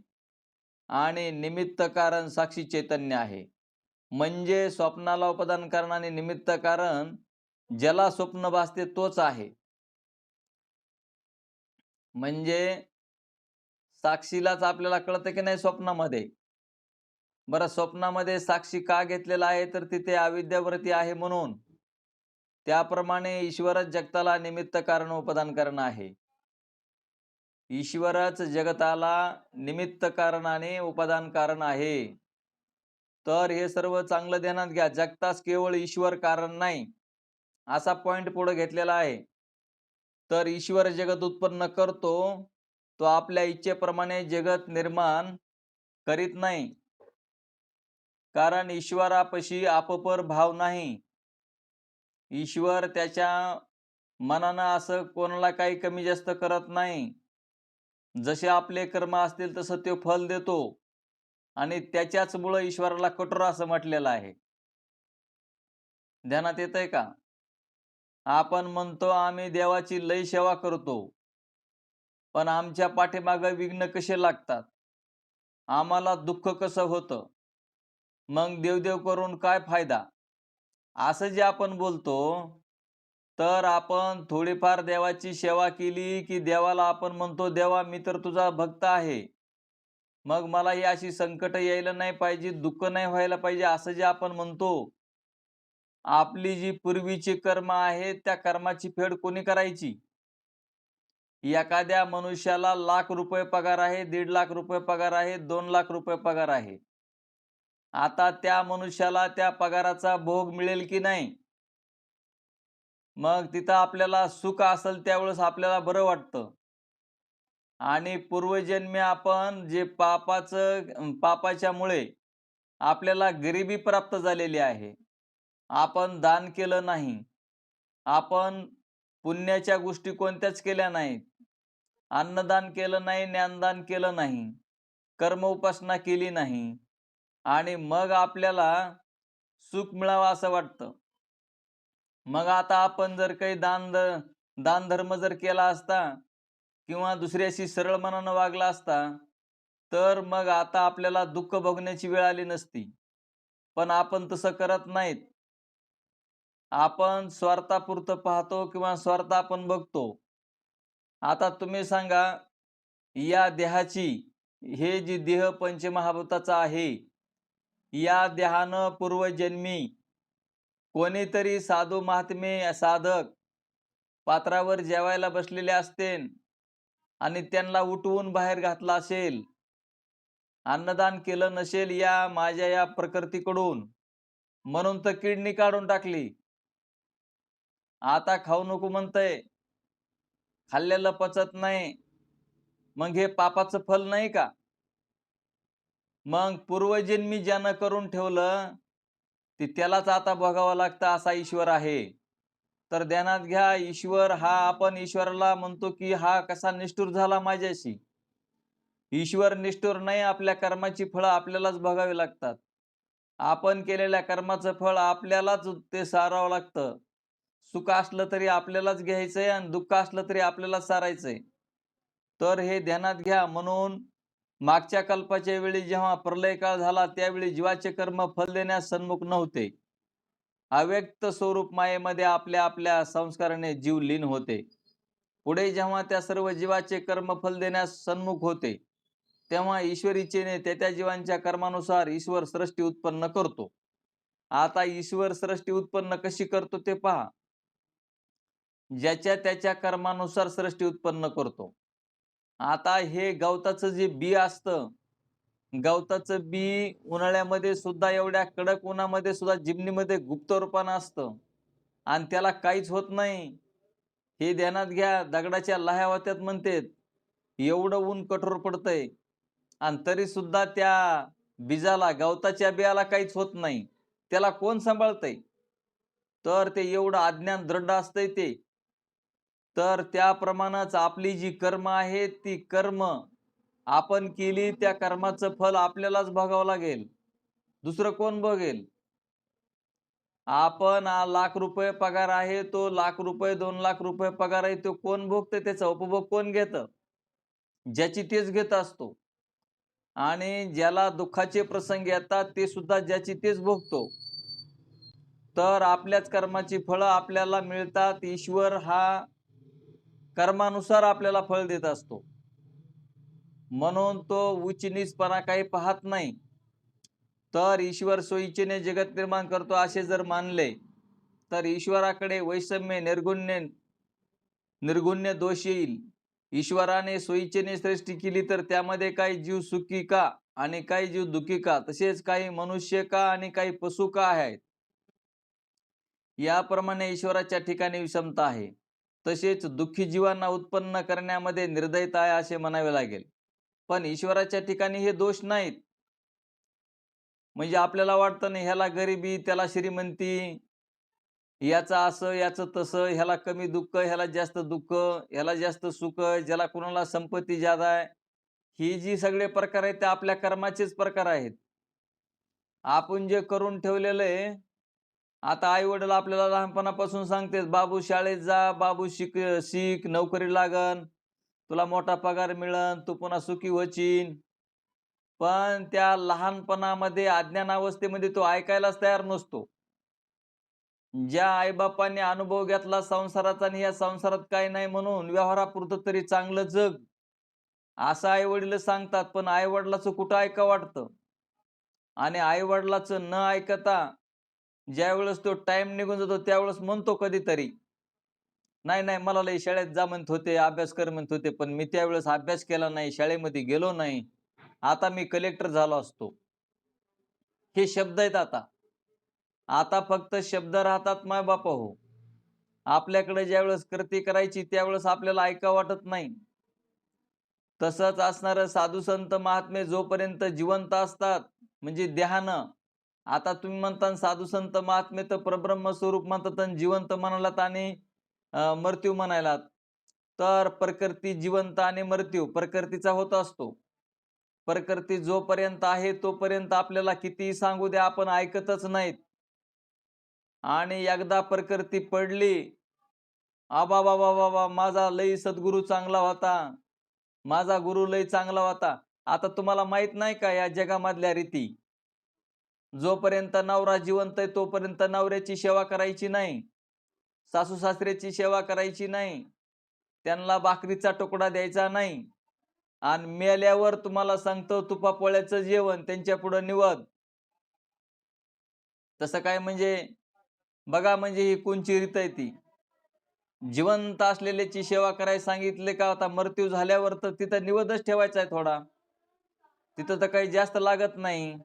आणि निमित्त कारण साक्षी चैतन्य आहे. म्हणजे स्वप्नाला उपादान कारण आणि निमित्त कारण ज्याला स्वप्न भासते तोच आहे. म्हणजे साक्षीलाच आपल्याला कळतं की नाही स्वप्नामध्ये. बरं, स्वप्नामध्ये साक्षी का घेतलेला आहे, तर तिथे अविद्यावृत्ती आहे म्हणून. त्याप्रमाणे ईश्वरच जगताला निमित्त कारण उपादान कारण आहे. ईश्वरच जगताला निमित्त कारण आणि उपादान कारण आहे. तर हे सर्व चांगलं ध्यानात घ्या. जगतास केवळ ईश्वर कारण नाही, असा पॉइंट पुढे घेतलेला आहे. तर ईश्वर जगत उत्पन्न करतो, तो आपल्या इच्छेप्रमाणे जगत निर्माण करीत नाही. कारण ईश्वरापाशी आपपर भाव नाही. ईश्वर त्याच्या मनानं असं कोणाला काही कमी जास्त करत नाही. जसे आपले कर्म असतील तसं तो फल देतो आणि त्याच्याचमुळं ईश्वराला कठोर असं म्हटलेलं आहे. ध्यानात येतंय का? आपण म्हणतो आम्ही देवाची लई सेवा करतो, पण आमच्या पाठीमागं विघ्न कसे लागतात, आम्हाला दुःख कसं होतं, मग देवदेव करून काय फायदा, असं जे आपण बोलतो, तर आपण थोडीफार देवाची सेवा केली की देवाला आपण म्हणतो, देवा मी तर तुझा भक्त आहे, मग मला ही अशी संकट यायला नाही पाहिजे, दुःख नाही व्हायला पाहिजे, असं जे आपण म्हणतो. आपली जी पूर्वीची कर्म आहेत त्या कर्माची फेड कोणी करायची? एखाद्या मनुष्याला ₹1,00,000 पगार आहे, ₹1.5 लाख पगार आहे, ₹2 लाख पगार आहे. आता त्या मनुष्याला त्या पगाराचा भोग मिळेल की नाही? मग तिथं आपल्याला सुख असेल त्यावेळेस आपल्याला बरं वाटतं. आणि पूर्वजन्मी आपण जे पापाच्यामुळे आपल्याला गरिबी प्राप्त झालेली आहे. आपण दान केलं नाही. आपण पुण्याच्या गोष्टी कोणत्याच केल्या नाहीत. अन्नदान केलं नाही, ज्ञानदान केलं नाही, कर्म उपासना केली नाही आणि मग आपल्याला सुख मिळावं असं वाटतं. मग आता आपण जर काही दानधर्म जर केला असता किंवा दुसऱ्याशी सरळ मनानं वागला असता, तर मग आता आपल्याला दुःख भोगण्याची वेळ आली नसती. पण आपण तसं करत नाहीत. आपण स्वार्थापुरतं पाहतो किंवा स्वार्थ आपण बघतो. आता तुम्ही सांगा, या देहाची, हे जी देह पंचमहाभूताचा आहे, या देहानं पूर्वजन्मी कोणीतरी साधू महात्मे साधक पात्रावर जेवायला बसलेले असतील आणि त्यांना उठवून बाहेर घातलं असेल, अन्नदान केलं नसेल या माझ्या या प्रकृतीकडून, म्हणून तर किडनी काढून टाकली. आता खाऊ नको म्हणतंय, खाल्लेलं पचत नाही. मग हे पापाचं फल नाही का? मग पूर्वजन्मी ज्यानं करून ठेवलं ते त्यालाच आता भोगावं लागतं, असा ईश्वर आहे. तर ध्यानात घ्या, ईश्वर हा, आपण ईश्वराला म्हणतो की हा कसा निष्ठुर झाला माझ्याशी. ईश्वर निष्ठुर नाही, आपल्या कर्माची फळं आपल्यालाच भोगावी लागतात. आपण केलेल्या कर्माचं फळ आपल्यालाच ते सारावं लागतं. सुख असलं तरी आपल्यालाच घ्यायचंय आणि दुःख असलं तरी आपल्यालाच सारायचंय. तर हे ध्यानात घ्या. म्हणून मागच्या कल्पाच्या वेळी जेव्हा प्रलय काळ झाला त्यावेळी जीवाचे कर्म फल देण्यास सन्मुख नव्हते. अव्यक्त स्वरूप मायेमध्ये आपल्या आपल्या संस्काराने जीव लीन होते. पुढे जेव्हा त्या सर्व जीवाचे कर्म फल देण्यास सन्मुख होते, तेव्हा ईश्वर इच्छेने त्या जीवांच्या कर्मानुसार ईश्वर सृष्टी उत्पन्न करतो. आता ईश्वर सृष्टी उत्पन्न कशी करतो ते पहा. ज्याच्या त्याच्या कर्मानुसार सृष्टी उत्पन्न करतो. आता हे गवताचं जे बी असतं, गवताचं बी उन्हाळ्यामध्ये सुद्धा एवढ्या कडक उन्हामध्ये सुद्धा जिमनीमध्ये गुप्त रूपानं असतं आणि त्याला काहीच होत नाही. हे ध्यानात घ्या. दगडाच्या लाह्या होत्यात म्हणतेत. एवढं ऊन कठोर पडतंय आणि तरी सुद्धा त्या बीजाला, गवताच्या बियाला काहीच होत नाही. त्याला कोण सांभाळतंय? तर ते एवढं अज्ञान दृढ असतंय ते. तर त्याप्रमाणेच आपली जी कर्म आहेत, ती कर्म आपण केली, त्या कर्माचं फल आपल्यालाच भोगावं लागेल. दुसरं कोण भोगेल? आपण ₹1,00,000 पगार आहे, तो ₹1,00,000 ₹2,00,000 पगार आहे, तो कोण भोगतंय? त्याचा उपभोग कोण घेतं? ज्याची तेच घेत असतो. आणि ज्याला दुःखाचे प्रसंग येतात, ते सुद्धा ज्याची तेच भोगतो. तर आपल्याच कर्माची फळं आपल्याला मिळतात. ईश्वर हा कर्मानुसार आपल्याला फळ देत असतो. म्हणून तो उच्च-नीचपणा काही पाहत नाही. तर ईश्वर स्वइच्छेने जगत निर्माण करतो असे जर मानले, तर ईश्वराकडे वैषम्य, निर्गुण्य दोष येईल. ईश्वराने स्वइच्छेने सृष्टी केली, तर त्यामध्ये काही जीव सुखी का आणि काही जीव दुःखी का, तसेच काही मनुष्य का आणि काही पशु का आहेत. याप्रमाणे ईश्वराच्या ठिकाणी विषमता आहे. तसेच दुःखी जीवांना उत्पन्न करण्यामध्ये निर्दयता आहे असे म्हणावे लागेल. पण ईश्वराच्या ठिकाणी हे दोष नाहीत. म्हणजे आपल्याला वाटतं ना, ह्याला गरिबी, त्याला श्रीमंती, याचं असं, याचं तसं, ह्याला कमी दुःख, ह्याला जास्त दुःख, ह्याला जास्त सुख, ज्याला कुणाला संपत्ती ज्यादा आहे. ही जी सगळे प्रकार आहेत, ते आपल्या कर्माचेच प्रकार आहेत. आपण जे करून ठेवलेलं आहे, आता आई-वडील आपल्याला लहानपणापासून सांगतात, "बाबू शाळेत जा, बाबू शिक, नोकरी लागन, तुला मोठा पगार मिळन, तू पुन्हा सुखी होशील." पण त्या लहानपणामध्ये, अज्ञान अवस्थेमध्ये तो ऐकायलाच तयार नसतो. ज्या आई-बापांनी अनुभव घेतला संसाराचा आणि या संसारात काही नाही म्हणून व्यवहारापुरतं तरी चांगलं जग, असं आई-वडील सांगतात. पण आई-वडिलाचं कुठं ऐकावं वाटतं. आणि आई-वडिलाचं न ऐकता ज्यावेळेस तो टाईम निघून जातो, त्यावेळेस म्हणतो कधीतरी, "नाही, नाही, मला लय शाळेत जा म्हणत होते, अभ्यास कर म्हणत होते, पण मी त्यावेळेस अभ्यास केला नाही, शाळेमध्ये गेलो नाही. आता मी कलेक्टर झालो असतो." हे शब्द आहेत आता. आता फक्त शब्द राहतात माय-बापाहो. आपल्याकडे ज्यावेळेस कृती करायची, त्यावेळेस आपल्याला ऐकावं वाटत नाही. तसंच असणारं साधू संत महात्मे जोपर्यंत जिवंत असतात, म्हणजे देहानं. आता तुम्ही म्हणता ना, साधू संत महात्मे तर परब्रह्म स्वरूप म्हणतात आणि जिवंत म्हणालात आणि मृत्यू म्हणायलात. तर प्रकृती जिवंत आणि मृत्यू प्रकृतीचा होत असतो. प्रकृती जोपर्यंत आहे तोपर्यंत आपल्याला कितीही सांगू द्या, आपण ऐकतच नाहीत. आणि एकदा प्रकृती पडली, "आबाबाबाबाबा! माझा लई सद्गुरू चांगला होता. माझा गुरु लई चांगला होता." आता तुम्हाला माहित नाही का या जगामधल्या रीती? जोपर्यंत नवरा जिवंत आहे तोपर्यंत नवऱ्याची सेवा करायची नाही. सासू-सासऱ्याची सेवा करायची नाही. त्यांना भाकरीचा तुकडा द्यायचा नाही. आणि मेल्यावर तुम्हाला सांगतो तुपापोळ्याचं जेवण त्यांच्या पुढं निवद. तसं काय म्हणजे बघा, म्हणजे ही कोणची रीत आहे ती? जिवंत असलेल्याची सेवा करायला सांगितले का, आता मृत्यू झाल्यावर तर तिथं निवदच ठेवायचा आहे थोडा. तिथं तर काही जास्त लागत नाही.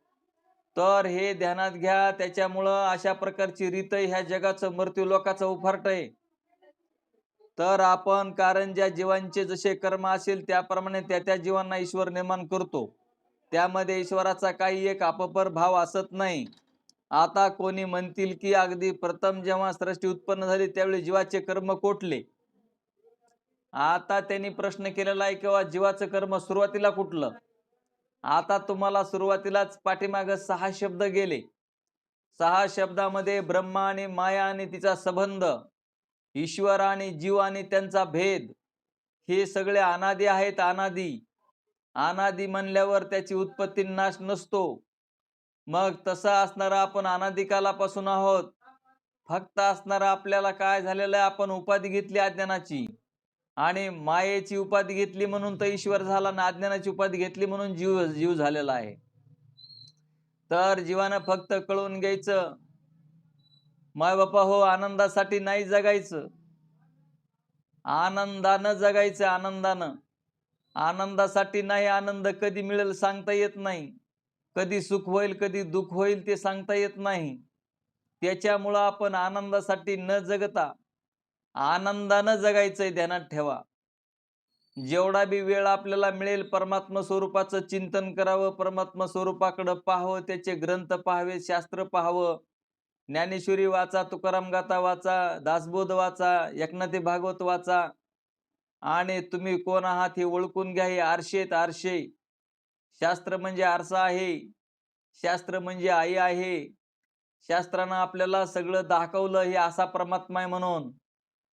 तर हे ध्यानात घ्या. त्याच्यामुळं अशा प्रकारची रीत ह्या जगाचं मृत्यू लोकाचं उफारट आहे. तर आपण कारण ज्या जीवांचे जसे कर्म असेल त्याप्रमाणे त्या जीवांना ईश्वर निर्माण करतो. त्यामध्ये ईश्वराचा काही एक अपपर भाव असत नाही. आता कोणी म्हणतील की अगदी प्रथम जेव्हा सृष्टी उत्पन्न झाली त्यावेळी जीवाचे कर्म कोठले? आता त्यांनी प्रश्न केलेला आहे, किंवा जीवाचं कर्म सुरुवातीला कुठलं? आता तुम्हाला सुरुवातीलाच पाठीमागं 6 शब्द गेले. 6 शब्दामध्ये ब्रह्मा आणि माया आणि तिचा संबंध, ईश्वर आणि जीव आणि त्यांचा भेद, हे सगळे अनादी आहेत. अनादी. अनादी म्हणल्यावर त्याची उत्पत्ती नाश नसतो. मग तसं असणारं आपण अनादी कालापासून आहोत. फक्त असणारं आपल्याला काय झालेलं आहे, आपण उपाधी घेतली अज्ञानाची. आणि मायेची उपाधी घेतली म्हणून तर ईश्वर झाला ना, अज्ञानाची उपाधी घेतली म्हणून जीव जीव झालेला आहे. तर जीवानं फक्त कळून घ्यायचं, माय बापा हो, आनंदासाठी नाही जगायचं, आनंदानं जगायचं, आनंदानं. आनंदासाठी नाही, आनंद कधी मिळेल सांगता येत नाही. कधी सुख होईल, कधी दुःख होईल ते सांगता येत नाही. त्याच्यामुळं आपण आनंदासाठी न जगता आनंदानं जगायचंय, ध्यानात ठेवा. जेवढा बी वेळ आपल्याला मिळेल परमात्मा स्वरूपाचं चिंतन करावं, परमात्मा स्वरूपाकडं पाहावं, त्याचे ग्रंथ पाहावे, शास्त्र पाहावं, ज्ञानेश्वरी वाचा, तुकाराम गाथा वाचा, दासबोध वाचा, एकनाथी भागवत वाचा आणि तुम्ही कोण आहात हे ओळखून घ्या. हे आरशे आहेत, आरशे. शास्त्र म्हणजे आरसा आहे. शास्त्र म्हणजे आई आहे. शास्त्रानं आपल्याला सगळं दाखवलं हे असा परमात्मा आहे म्हणून.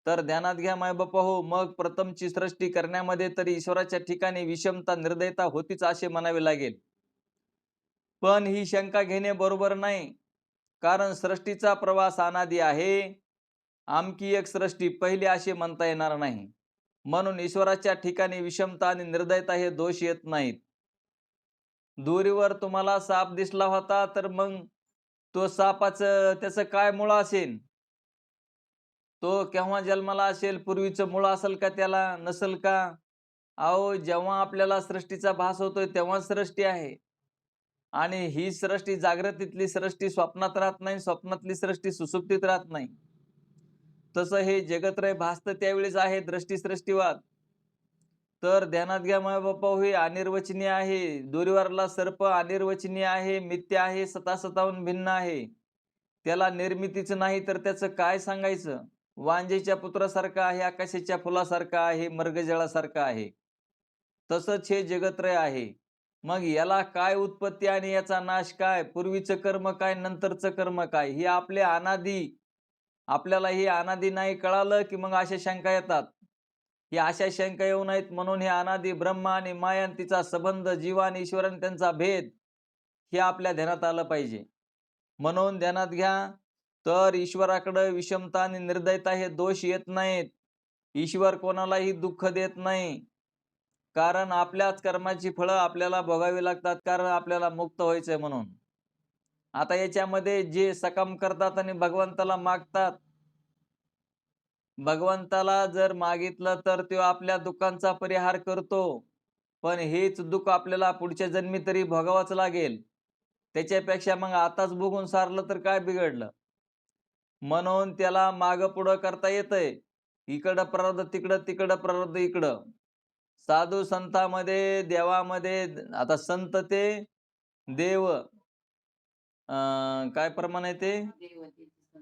तर ध्यानात घ्या मायबापा हो, मग प्रथमची सृष्टी करण्यामध्ये तरी ईश्वराच्या ठिकाणी विषमता, निर्दयता होतीच असे म्हणावे लागेल. पण ही शंका घेणे बरोबर नाही. कारण सृष्टीचा प्रवास अनादी आहे. आमकी एक सृष्टी पहिली असे म्हणता येणार नाही. म्हणून ईश्वराच्या ठिकाणी विषमता आणि निर्दयता हे दोष येत नाहीत. दूरीवर तुम्हाला साप दिसला होता, तर मग तो सापाचं त्याचं काय मुळं असेल? तो केव्हा जन्माला असेल? पूर्वीचं मूळ असेल का त्याला? नसेल का? अहो, जेव्हा आपल्याला सृष्टीचा भास होतोय तेव्हा सृष्टी आहे. आणि ही सृष्टी जागृतीतली सृष्टी स्वप्नात राहत नाही, स्वप्नातली सृष्टी सुषुप्तीत राहत नाही. तसं हे जगत्रय भासतं त्यावेळेस आहे दृष्टी-सृष्टीवाद. तर ध्यानात घ्या माय-बापा, हे अनिर्वचनीय आहे. दूरीवरला सर्प अनिर्वचनीय आहे, मिथ्या आहे, सतासताहून भिन्न आहे. त्याला निर्मितीच नाही तर त्याचं काय सांगायचं? वांजेच्या पुत्रासारखा आहे, आकाशाच्या फुलासारखा आहे, मृगजळासारखा आहे. तसंच हे जगत्रय आहे. मग याला काय उत्पत्ती आणि याचा नाश काय? पूर्वीचं कर्म काय? नंतरचं कर्म काय? हे आपले अनादी. आपल्याला हे अनादी नाही कळालं की मग अशा शंका येतात. ही अशा शंका येऊ नयेत म्हणून हे अनादी ब्रह्म आणि माया आणि तिचा संबंध, जीव आणि ईश्वर आणि त्यांचा भेद, हे आपल्या ध्यानात आलं पाहिजे. म्हणून ध्यानात घ्या, तर ईश्वराकडे विषमता आणि निर्दयता हे दोष येत नाहीत. ईश्वर कोणालाही दुःख देत नाही. कारण आपल्याच कर्माची फळं आपल्याला भोगावी लागतात, कारण आपल्याला मुक्त व्हायचंय म्हणून. आता याच्यामध्ये जे सकाम करतात आणि भगवंताला मागतात, भगवंताला जर मागितलं तर तो आपल्या दुःखांचा परिहार करतो. पण हेच दुःख आपल्याला पुढच्या जन्मी तरी भोगावंच लागेल. त्याच्यापेक्षा मग आताच भोगून सारलं तर काय बिघडलं? म्हणून त्याला मागं पुढं करता येतंय. इकडं प्रारब्ध तिकडं, तिकडं प्रारब्ध इकडं. साधू संतांमध्ये, देवामध्ये आता संत ते देव, काय प्रमाण आहे ते?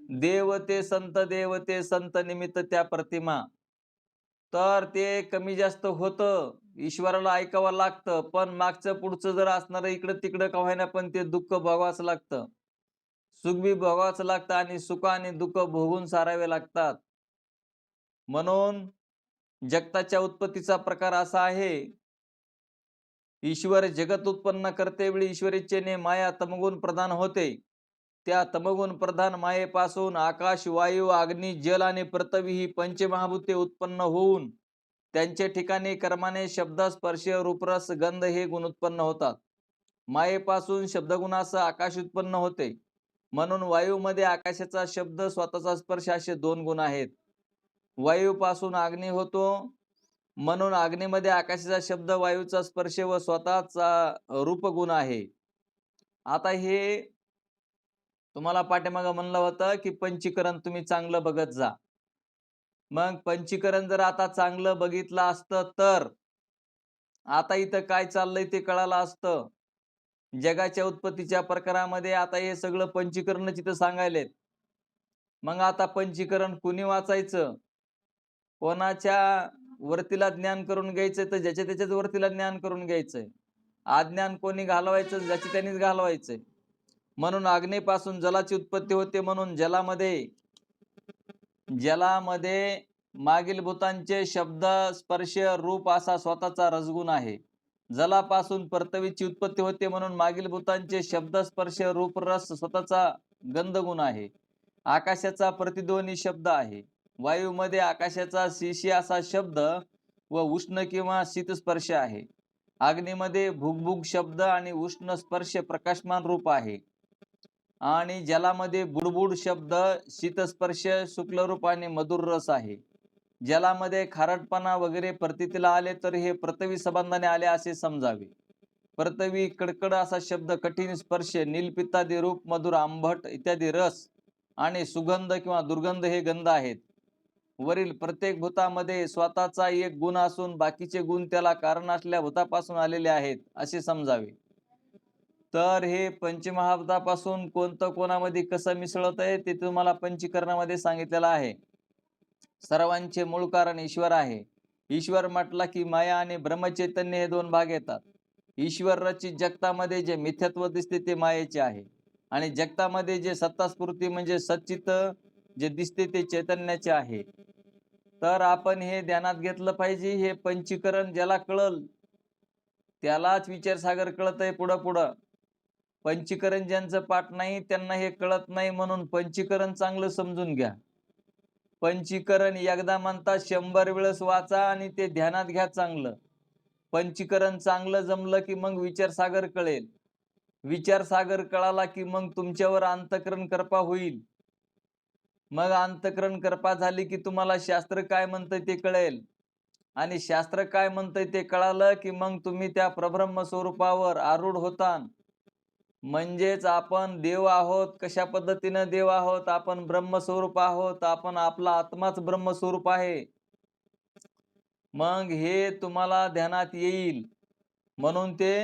देव ते संत, देव ते संत निमित्त त्या प्रतिमा. तर ते कमी जास्त होतं. ईश्वराला ऐकावं लागतं. पण मागचं पुढचं जर असणारं इकडं तिकडं का होईना पण ते दुःख भोगावंच लागतं. सुख बी भोगावंच लागतं आणि सुख आणि दुःख भोगून सारावे लागतात. म्हणून जगताच्या उत्पत्तीचा प्रकार असा आहे. ईश्वर जगत उत्पन्न करतेवेळी ईश्वर इच्छेने माया तमगुण प्रधान होते. त्या तमगुण प्रधान मायेपासून आकाश, वायू, अग्नी, जल आणि पृथ्वी ही पंचमहाभूते उत्पन्न होऊन त्यांच्या ठिकाणी कर्माने शब्द, स्पर्श, रूपरस, गंध हे गुण उत्पन्न होतात. मायेपासून शब्दगुणासह आकाश उत्पन्न होते. म्हणून वायूमध्ये आकाशाचा शब्द, स्वतःचा स्पर्श असे 2 गुण आहेत. वायूपासून अग्नी होतो, म्हणून अग्नीमध्ये आकाशाचा शब्द, वायूचा स्पर्श व स्वतःचा रूपगुण आहे. आता हे तुम्हाला पाठीमागं म्हणलं होतं की पंचीकरण तुम्ही चांगलं बघत जा. मग पंचीकरण जर आता चांगलं बघितलं असतं तर आता इथं काय चाललंय ते कळालं असतं. जगाच्या उत्पत्तीच्या प्रकारामध्ये आता हे सगळं पंचीकरणच इथं सांगायलेत. मग आता पंचीकरण कुणी वाचायचं? कोणाच्या वरतीला ज्ञान करून घ्यायचंय तर ज्याच्या त्याच्याच वरतीला ज्ञान करून घ्यायचंय. अज्ञान कोणी घालवायचं? ज्याची त्यांनीच घालवायचंय. म्हणून अग्नीपासून जलाची उत्पत्ती होते. म्हणून जलामध्ये मागील भूतांचे शब्द, स्पर्श, रूप असा स्वतःचा रसगुण आहे. जलापासून पृथ्वीची उत्पत्ती होते. म्हणून मागील भूतांचे शब्द, स्पर्श, रूप, रस स्वतःचा गंधगुण आहे. आकाशाचा प्रतिध्वनी शब्द आहे. वायूमध्ये आकाशाचा शिशी असा शब्द व उष्ण किंवा शीतस्पर्श आहे. अग्नीमध्ये भुगभुग शब्द आणि उष्ण स्पर्श प्रकाशमान रूप आहे. आणि जलामध्ये बुडबुड शब्द, शीतस्पर्श शुक्ल रूप आणि मधुर रस आहे. जलामध्ये खारटपणा वगैरे प्रतीतीला आले तर हे पृथ्वी संबंधाने आले असे समजावे. पृथ्वी कडकड असा शब्द, कठीण स्पर्श, नीलपित्तादी रूप, मधुर आंबट इत्यादी रस आणि सुगंध किंवा दुर्गंध हे गंध आहेत. वरील प्रत्येक भूतामध्ये स्वतःचा एक गुण असून बाकीचे गुण त्याला कारण असलेल्या भूतापासून आलेले आहेत असे समजावे. तर हे पंचमहाभूतापासून कोणतं कोणामध्ये कसं मिसळत आहे ते तुम्हाला पंचीकरणामध्ये सांगितलेलं आहे. सर्वांचे मूळ कारण ईश्वर आहे. ईश्वर म्हटला की माया आणि ब्रह्मचैतन्य हे दोन भाग येतात. ईश्वर रचित जगतामध्ये जे मिथ्यात्व दिसते ते मायेचे आहे आणि जगतामध्ये जे सत्तास्फूर्ती म्हणजे सच्चित जे दिसते ते चैतन्याचे आहे. तर आपण हे ध्यानात घेतलं पाहिजे. हे पंचीकरण ज्याला कळल त्यालाच विचारसागर कळतंय पुढं पुढं. पंचीकरण ज्यांचं पाठ नाही त्यांना हे कळत नाही, म्हणून पंचीकरण चांगलं समजून घ्या. पंचीकरण एकदा म्हणता 100 वेळेस वाचा आणि ते ध्यानात घ्या चांगलं. पंचीकरण चांगलं जमलं की मग विचारसागर कळेल. विचारसागर कळाला की मग तुमच्यावर अंतःकरण कृपा होईल. मग अंतःकरण कृपा झाली की तुम्हाला शास्त्र काय म्हणतंय ते कळेल आणि शास्त्र काय म्हणतंय ते कळालं की मग तुम्ही त्या परब्रह्म स्वरूपावर आरूढ होता. म्हणजेच आपण देव आहोत. कशा पद्धतीनं देव आहोत? आपण ब्रह्मस्वरूप आहोत. आपण आपला आत्माच ब्रह्मस्वरूप आहे. मग हे तुम्हाला ध्यानात येईल. म्हणून ते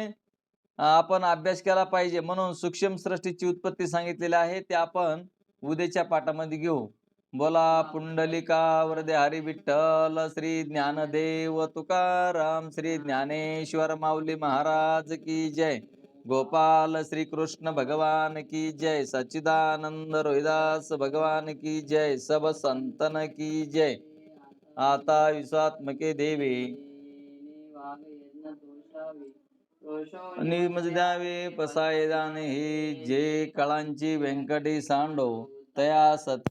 आपण अभ्यास केला पाहिजे. म्हणून सूक्ष्म सृष्टीची उत्पत्ती सांगितलेली आहे ते आपण उद्याच्या पाठामध्ये घेऊ. बोला पुंडलिका वरदे हरी विठ्ठल. श्री ज्ञानदेव तुकाराम. श्री ज्ञानेश्वर माऊली महाराज की जय. गोपाल श्री कृष्ण भगवान की जय. सच्चिदानंद रोहिदास भगवान की जय. सब संतन की जय. आता विश्वात्मके देवे निमज द्यावे पसाय दाने हे जे कळांची व्यंकटी सांडो तया सत